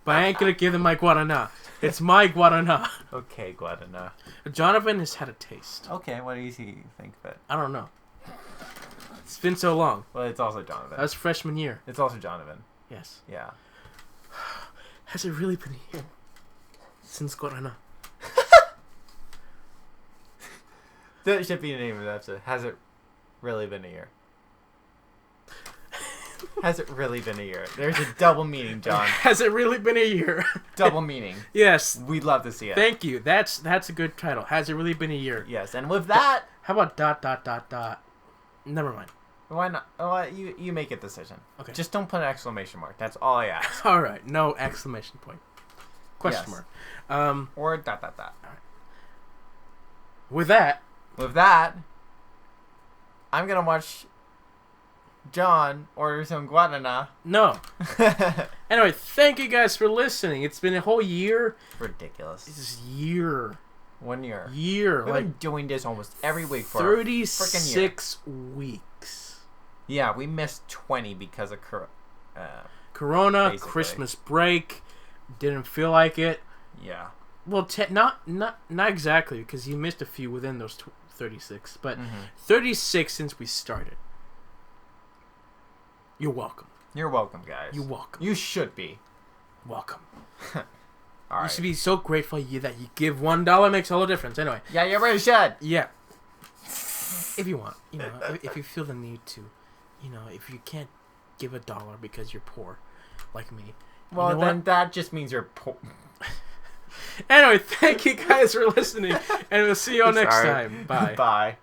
but I ain't gonna give them my guarana. It's my guarana. Okay, Guarana. Jonathan has had a taste. Okay, what do you think of it? I don't know. It's been so long. Well, it's also Jonathan. That was freshman year. It's also Jonathan. Yes. Yeah. Has it really been a year since guarana? That should be the name of the episode. Has it really been a year? Has it really been a year? There's a double meaning, John. Has it really been a year? Double meaning. Yes. We'd love to see it. Thank you. That's a good title. Has it really been a year? Yes, and with that, How about ... Never mind. why not? Oh, you make a decision. Okay. Just don't put an exclamation mark. That's all I ask. All right. No exclamation point. Question Yes. mark. Or ... With that, With that, I'm gonna watch John order some Guarana. no. Anyway, thank you guys for listening. It's been a whole year. Ridiculous. This year. 1 year. Year. We've Like been doing this almost every week for a frickin' year. 36 weeks. Yeah, we missed 20 because of Corona, Basically. Christmas break. Didn't feel like it. yeah. Well, not exactly, because you missed a few within those 36, but Mm-hmm. 36 since we started. You're welcome. You're welcome, guys. You're welcome. You should be. Welcome. All You right. should be so grateful that you give $1 makes all the difference. Anyway, Yeah, you really should. yeah. If you want, if you feel the need to, if you can't give $1 because you're poor, like me. Well, know what? then that just means you're poor. Anyway, thank you guys for listening, and we'll see you all next Sorry. time. Bye. Bye.